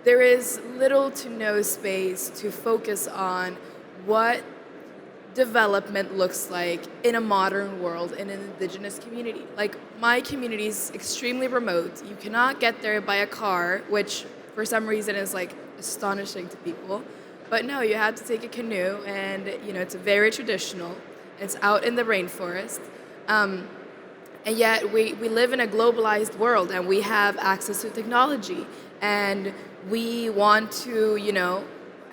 there is little to no space to focus on what development looks like in a modern world in an indigenous community. Like, my community is extremely remote. You cannot get there by a car, which for some reason is like astonishing to people. But no, you have to take a canoe, and it's very traditional. It's out in the rainforest. And yet we live in a globalized world, and we have access to technology, and we want to,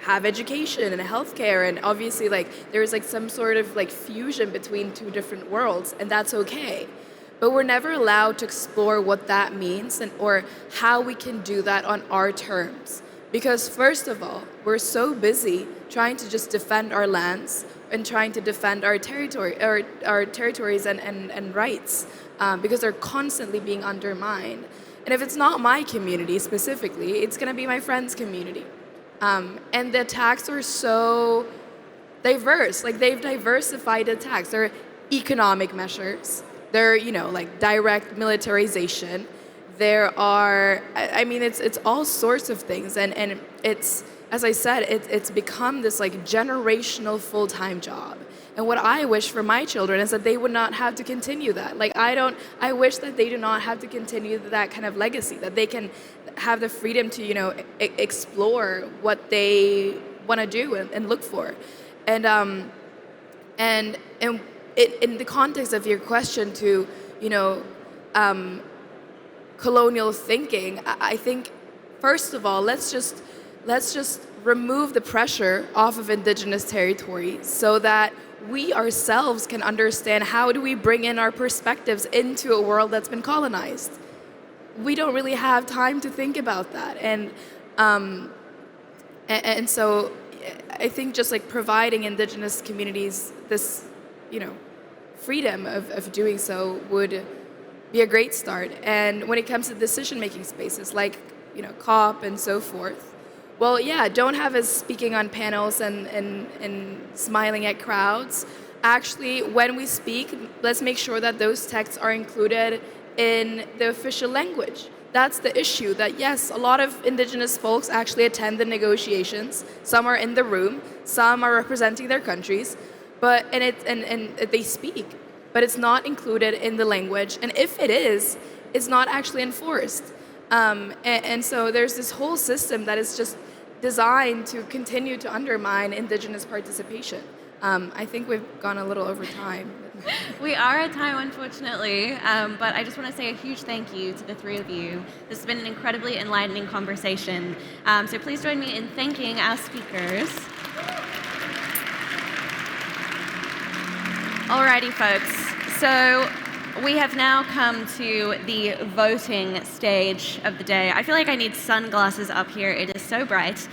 have education and healthcare, and obviously there's some sort of fusion between two different worlds, and that's okay. But we're never allowed to explore what that means or how we can do that on our terms. Because first of all, we're so busy trying to just defend our lands and trying to defend our territory, or our territories and rights, because they're constantly being undermined. And if it's not my community specifically, it's going to be my friend's community. And the attacks are so diverse. They've diversified attacks. There are economic measures. There are, direct militarization. There are, it's all sorts of things. And it's, as I said, it's become this generational full-time job. And what I wish for my children is that they would not have to continue that. I wish that they do not have to continue that kind of legacy, that they can have the freedom to, explore what they want to do and look for. And in the context of your question to, colonial thinking, I think, first of all, let's just remove the pressure off of indigenous territory so that we ourselves can understand how do we bring in our perspectives into a world that's been colonized. We don't really have time to think about that. And so I think just providing indigenous communities this freedom of doing so would be a great start. And when it comes to decision-making spaces like, COP and so forth, well, yeah, don't have us speaking on panels and smiling at crowds. Actually, when we speak, let's make sure that those texts are included in the official language. That's the issue, that yes, a lot of indigenous folks actually attend the negotiations. Some are in the room, some are representing their countries, and they speak, but it's not included in the language. And if it is, it's not actually enforced. And so there's this whole system that is just designed to continue to undermine indigenous participation. I think we've gone a little over time. We are at time, unfortunately, but I just want to say a huge thank you to the three of you. This has been an incredibly enlightening conversation. So please join me in thanking our speakers. Alrighty, folks. So we have now come to the voting stage of the day. I feel like I need sunglasses up here. It is so bright.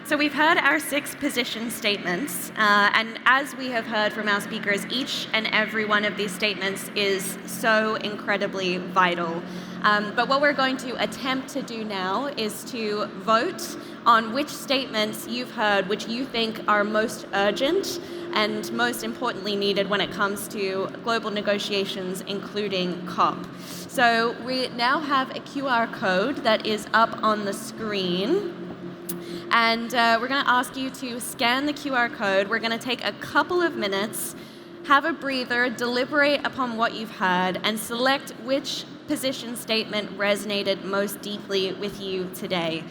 So we've heard our 6 position statements, and as we have heard from our speakers, each and every one of these statements is so incredibly vital. But what we're going to attempt to do now is to vote on which statements you've heard which you think are most urgent and most importantly needed when it comes to global negotiations, including COP. So we now have a QR code that is up on the screen. And we're going to ask you to scan the QR code. We're going to take a couple of minutes, have a breather, deliberate upon what you've heard, and select which position statement resonated most deeply with you today.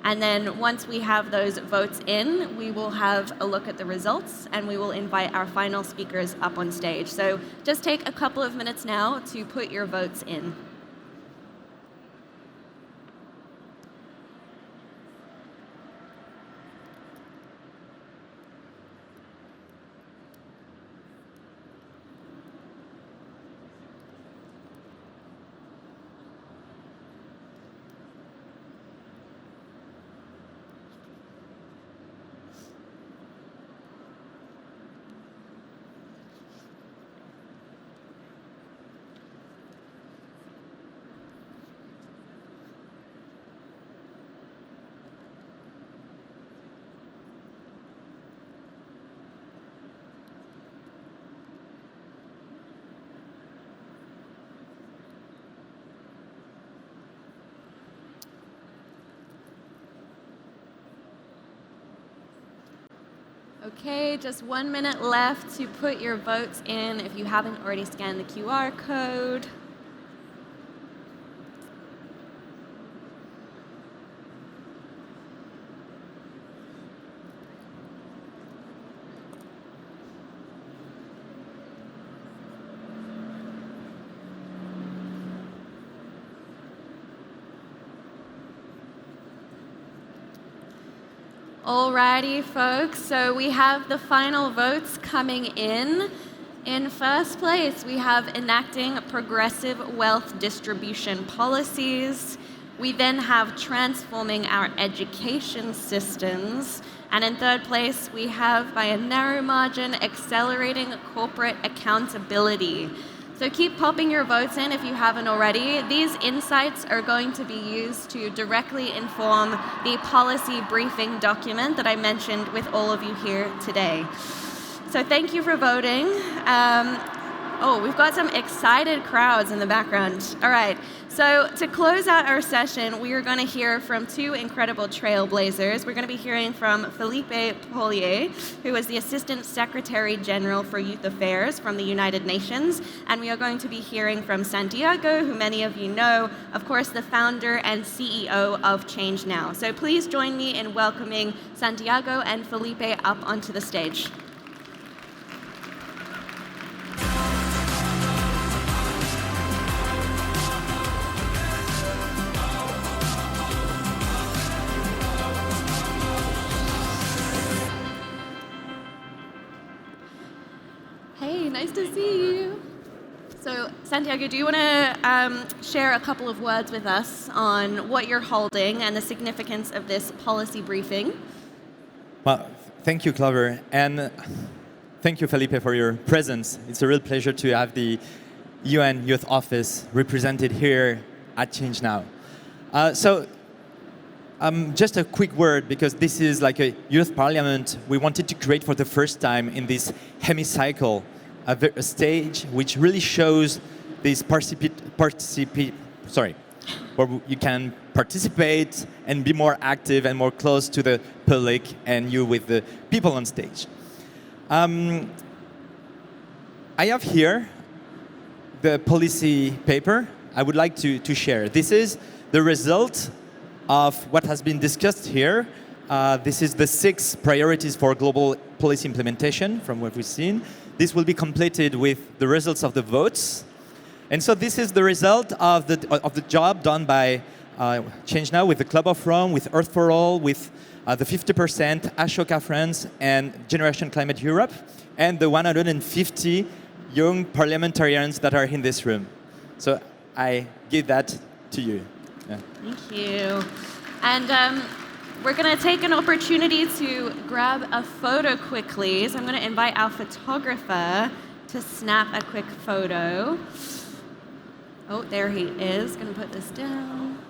And then once we have those votes in, we will have a look at the results, and we will invite our final speakers up on stage. So just take a couple of minutes now to put your votes in. Okay, just 1 minute left to put your votes in if you haven't already scanned the QR code. Alrighty, folks, so we have the final votes coming in. In first place, we have enacting progressive wealth distribution policies. We then have transforming our education systems. And in third place, we have, by a narrow margin, accelerating corporate accountability. So keep popping your votes in if you haven't already. These insights are going to be used to directly inform the policy briefing document that I mentioned with all of you here today. So thank you for voting. Oh, we've got some excited crowds in the background. All right, so to close out our session, we are going to hear from 2 incredible trailblazers. We're going to be hearing from Felipe Polier, who is the Assistant Secretary General for Youth Affairs from the United Nations, and we are going to be hearing from Santiago, who many of you know, of course, the founder and CEO of ChangeNOW. So please join me in welcoming Santiago and Felipe up onto the stage. Nice to see you. So, Santiago, do you want to share a couple of words with us on what you're holding and the significance of this policy briefing? Well, thank you, Clover. And Thank you, Felipe, for your presence. It's a real pleasure to have the UN Youth Office represented here at ChangeNOW. Just a quick word, because this is like a youth parliament we wanted to create for the first time in this hemicycle, a stage which really shows this where you can participate and be more active and more close to the public and you with the people on stage. I have here the policy paper I would like to share. This is the result of what has been discussed here. This is the 6 priorities for global policy implementation from what we've seen. This will be completed with the results of the votes. And so this is the result of the job done by ChangeNOW with the Club of Rome, with Earth4All, with the 50%, Ashoka France, and Generation Climate Europe, and the 150 young parliamentarians that are in this room. So I give that to you. Yeah. Thank you. And we're going to take an opportunity to grab a photo quickly. So I'm going to invite our photographer to snap a quick photo. Oh, there he is. Going to put this down.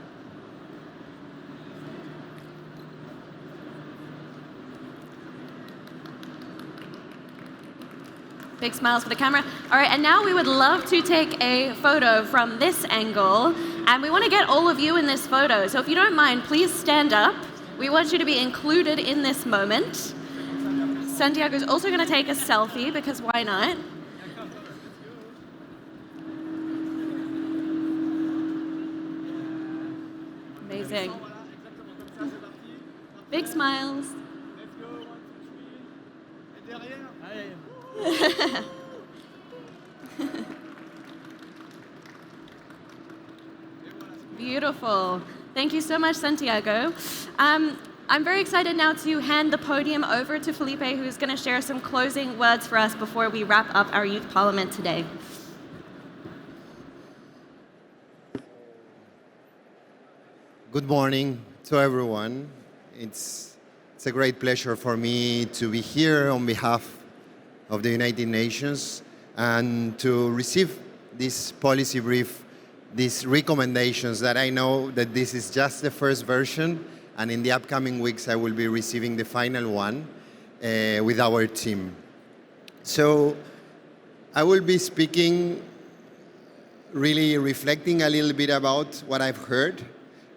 Big smiles for the camera. All right, and now we would love to take a photo from this angle, and we want to get all of you in this photo. So if you don't mind, please stand up. We want you to be included in this moment. Santiago's also going to take a selfie, because why not? Amazing. Big smiles. Beautiful. Thank you so much, Santiago. I'm very excited now to hand the podium over to Felipe, who's going to share some closing words for us before we wrap up our Youth Parliament today. Good morning to everyone. It's a great pleasure for me to be here on behalf of the United Nations and to receive this policy brief, these recommendations that I know that this is just the first version, and in the upcoming weeks I will be receiving the final one with our team. So I will be speaking, really reflecting a little bit about what I've heard.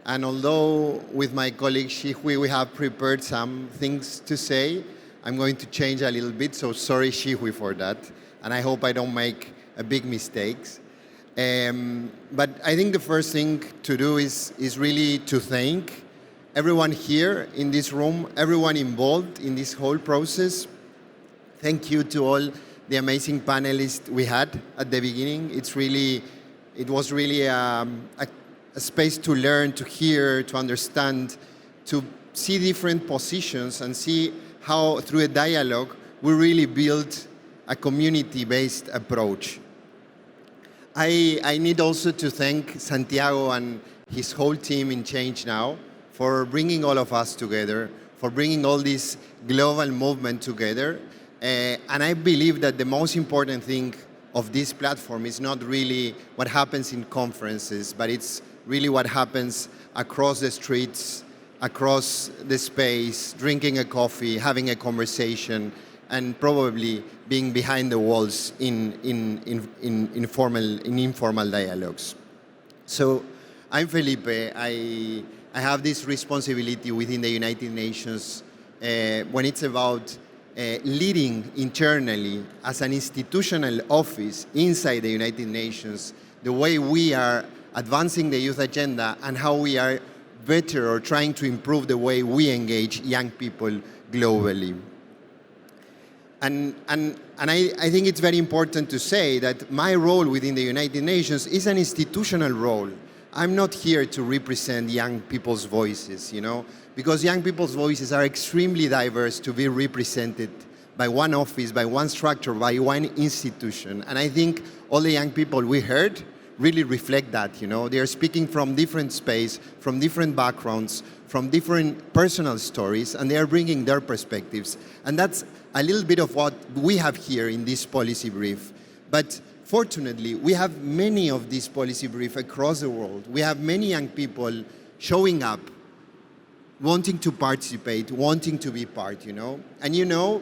And although with my colleague Shihui we have prepared some things to say, I'm going to change a little bit, so sorry Shihui for that. And I hope I don't make a big mistakes. But I think the first thing to do is really to thank everyone here in this room, everyone involved in this whole process. Thank you to all the amazing panelists we had at the beginning. It was really a space to learn, to hear, to understand, to see different positions and see how through a dialogue we really build a community-based approach. I need also to thank Santiago and his whole team in ChangeNOW for bringing all of us together, for bringing all this global movement together. And I believe that the most important thing of this platform is not really what happens in conferences, but it's really what happens across the streets, across the space, drinking a coffee, having a conversation, and probably being behind the walls in informal dialogues. So I'm Felipe. I have this responsibility within the United Nations when it's about leading internally as an institutional office inside the United Nations, the way we are advancing the youth agenda and how we are better or trying to improve the way we engage young people globally. And I think it's very important to say that my role within the United Nations is an institutional role. I'm not here to represent young people's voices, because young people's voices are extremely diverse to be represented by one office, by one structure, by one institution. And I think all the young people we heard really reflect that, you know. They are speaking from different space, from different backgrounds, from different personal stories, and they are bringing their perspectives. And that's a little bit of what we have here in this policy brief. But fortunately, we have many of these policy briefs across the world. We have many young people showing up, wanting to participate, wanting to be part, you know. And you know,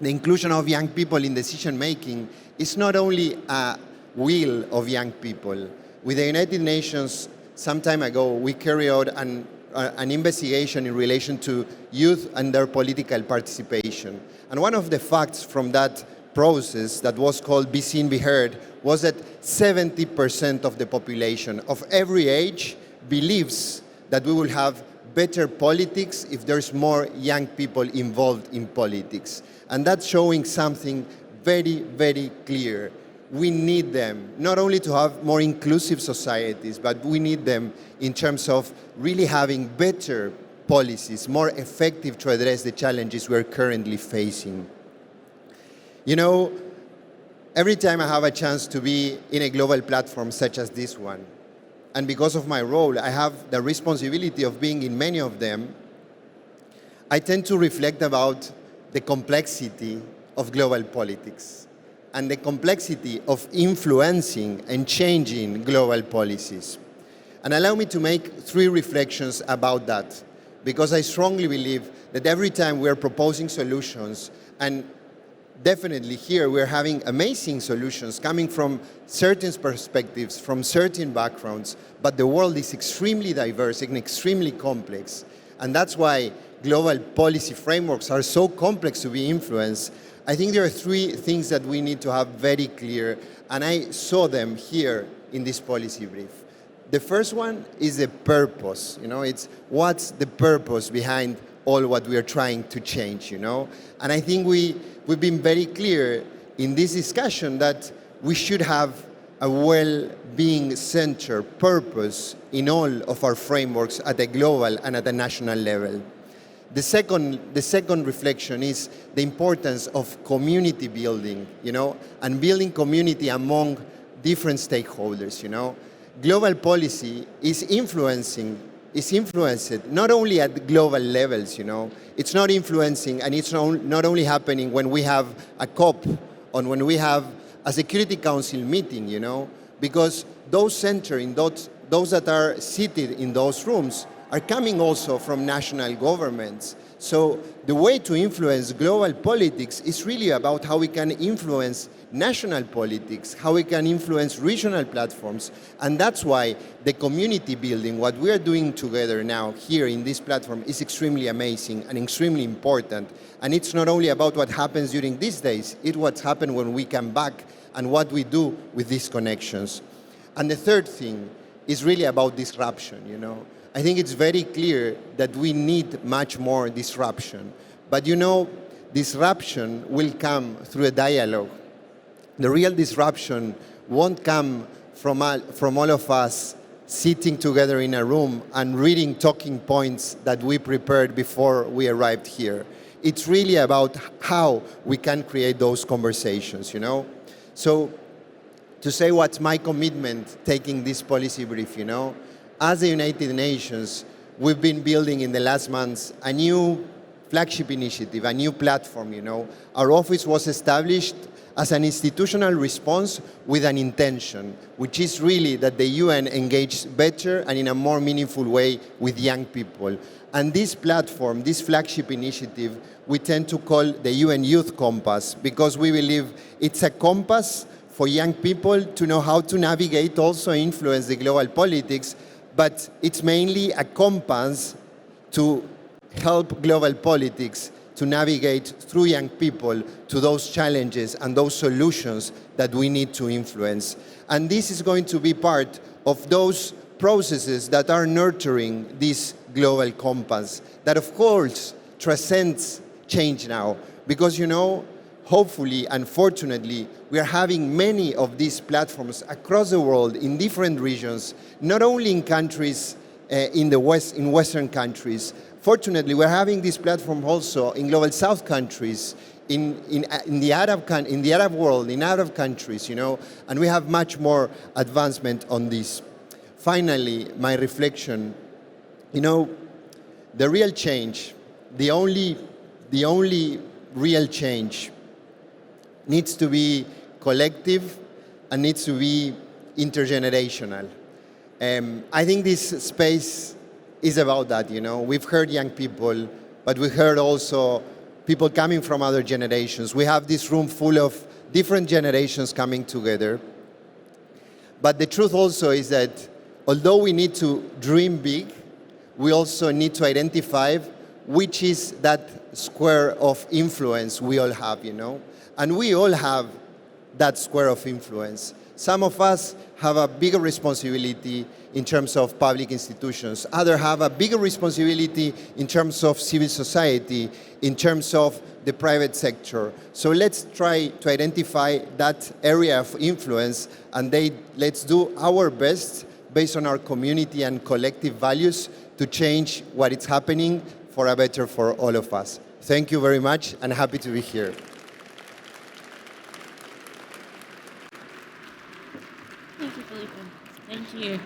the inclusion of young people in decision-making is not only a will of young people. With the United Nations, some time ago, we carried out an investigation in relation to youth and their political participation. And one of the facts from that process that was called Be Seen, Be Heard was that 70% of the population of every age believes that we will have better politics if there's more young people involved in politics. And that's showing something very, very clear. We need them, not only to have more inclusive societies, but we need them in terms of really having better policies, more effective to address the challenges we're currently facing. You know, every time I have a chance to be in a global platform such as this one, and because of my role, I have the responsibility of being in many of them, I tend to reflect about the complexity of global politics and the complexity of influencing and changing global policies. And allow me to make 3 reflections about that, because I strongly believe that every time we're proposing solutions, and definitely here we're having amazing solutions coming from certain perspectives, from certain backgrounds, but the world is extremely diverse and extremely complex. And that's why global policy frameworks are so complex to be influenced. I think there are 3 things that we need to have very clear, and I saw them here in this policy brief. The first one is the purpose. You know, it's what's the purpose behind all what we are trying to change, you know? And I think we've been very clear in this discussion that we should have a well-being centered purpose in all of our frameworks at a global and at a national level. The second reflection is the importance of community building, you know, and building community among different stakeholders, you know. Global policy is influenced not only at global levels, you know. It's not influencing, and it's not only happening when we have a COP or when we have a Security Council meeting, you know, because those centering, those that are seated in those rooms are coming also from national governments. So the way to influence global politics is really about how we can influence national politics, how we can influence regional platforms. And that's why the community building, what we are doing together now here in this platform, is extremely amazing and extremely important. And it's not only about what happens during these days, it's what's happened when we come back and what we do with these connections. And the third thing is really about disruption, you know. I think it's very clear that we need much more disruption. But you know, disruption will come through a dialogue. The real disruption won't come from all of us sitting together in a room and reading talking points that we prepared before we arrived here. It's really about how we can create those conversations, you know? So to say what's my commitment taking this policy brief, you know, as the United Nations, we've been building in the last months a new flagship initiative, a new platform, you know. Our office was established as an institutional response with an intention, which is really that the UN engage better and in a more meaningful way with young people. And this platform, this flagship initiative, we tend to call the UN Youth Compass, because we believe it's a compass for young people to know how to navigate, also influence the global politics, but it's mainly a compass to help global politics to navigate through young people to those challenges and those solutions that we need to influence. And this is going to be part of those processes that are nurturing this global compass that, of course, transcends ChangeNOW. Because, you know, hopefully and fortunately, we are having many of these platforms across the world in different regions, not only in countries in the West, in Western countries. Fortunately, we're having this platform also in Global South countries, in the Arab world, in Arab countries, and we have much more advancement on this. Finally, my reflection, the real change, the only real change needs to be collective and needs to be intergenerational. I think this space is about that, We've heard young people, but we heard also people coming from other generations. We have this room full of different generations coming together. But the truth also is that although we need to dream big, we also need to identify which is that square of influence we all have, And we all have that square of influence. Some of us have a bigger responsibility in terms of public institutions. Others have a bigger responsibility in terms of civil society, in terms of the private sector. So let's try to identify that area of influence, and let's do our best based on our community and collective values to change what is happening for a better for all of us. Thank you very much, and happy to be here. Thank you, Felipe. Thank you.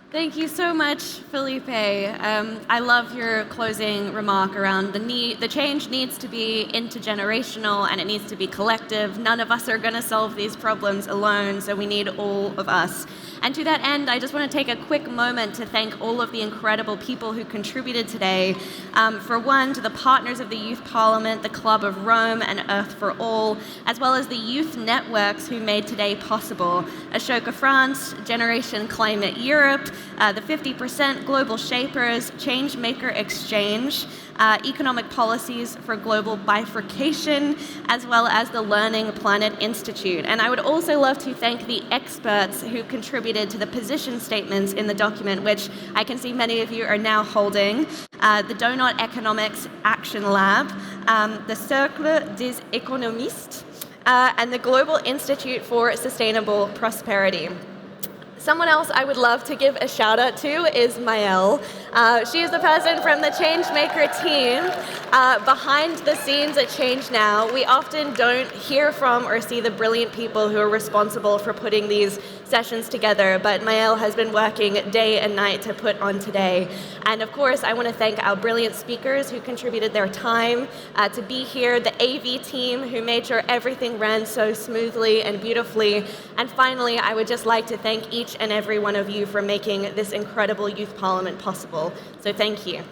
Thank you so much, Felipe. I love your closing remark around the change needs to be intergenerational and it needs to be collective. None of us are going to solve these problems alone, so we need all of us. And to that end, I just want to take a quick moment to thank all of the incredible people who contributed today. For one, to the partners of the Youth Parliament, the Club of Rome and Earth4All, as well as the youth networks who made today possible. Ashoka France, Generation Climate Europe, the 50% Global Shapers, ChangeMakerXchange, Economic Policies for Global Bifurcation, as well as the Learning Planet Institute. And I would also love to thank the experts who contributed to the position statements in the document, which I can see many of you are now holding. The Donut Economics Action Lab, the Cercle des Economistes, and the Global Institute for Sustainable Prosperity. Someone else I would love to give a shout out to is Maëlle. She is the person from the ChangeMaker team behind the scenes at ChangeNOW. We often don't hear from or see the brilliant people who are responsible for putting these sessions together, but Maëlle has been working day and night to put on today. And of course, I want to thank our brilliant speakers who contributed their time to be here, the AV team who made sure everything ran so smoothly and beautifully. And finally, I would just like to thank each and every one of you for making this incredible youth parliament possible. So thank you.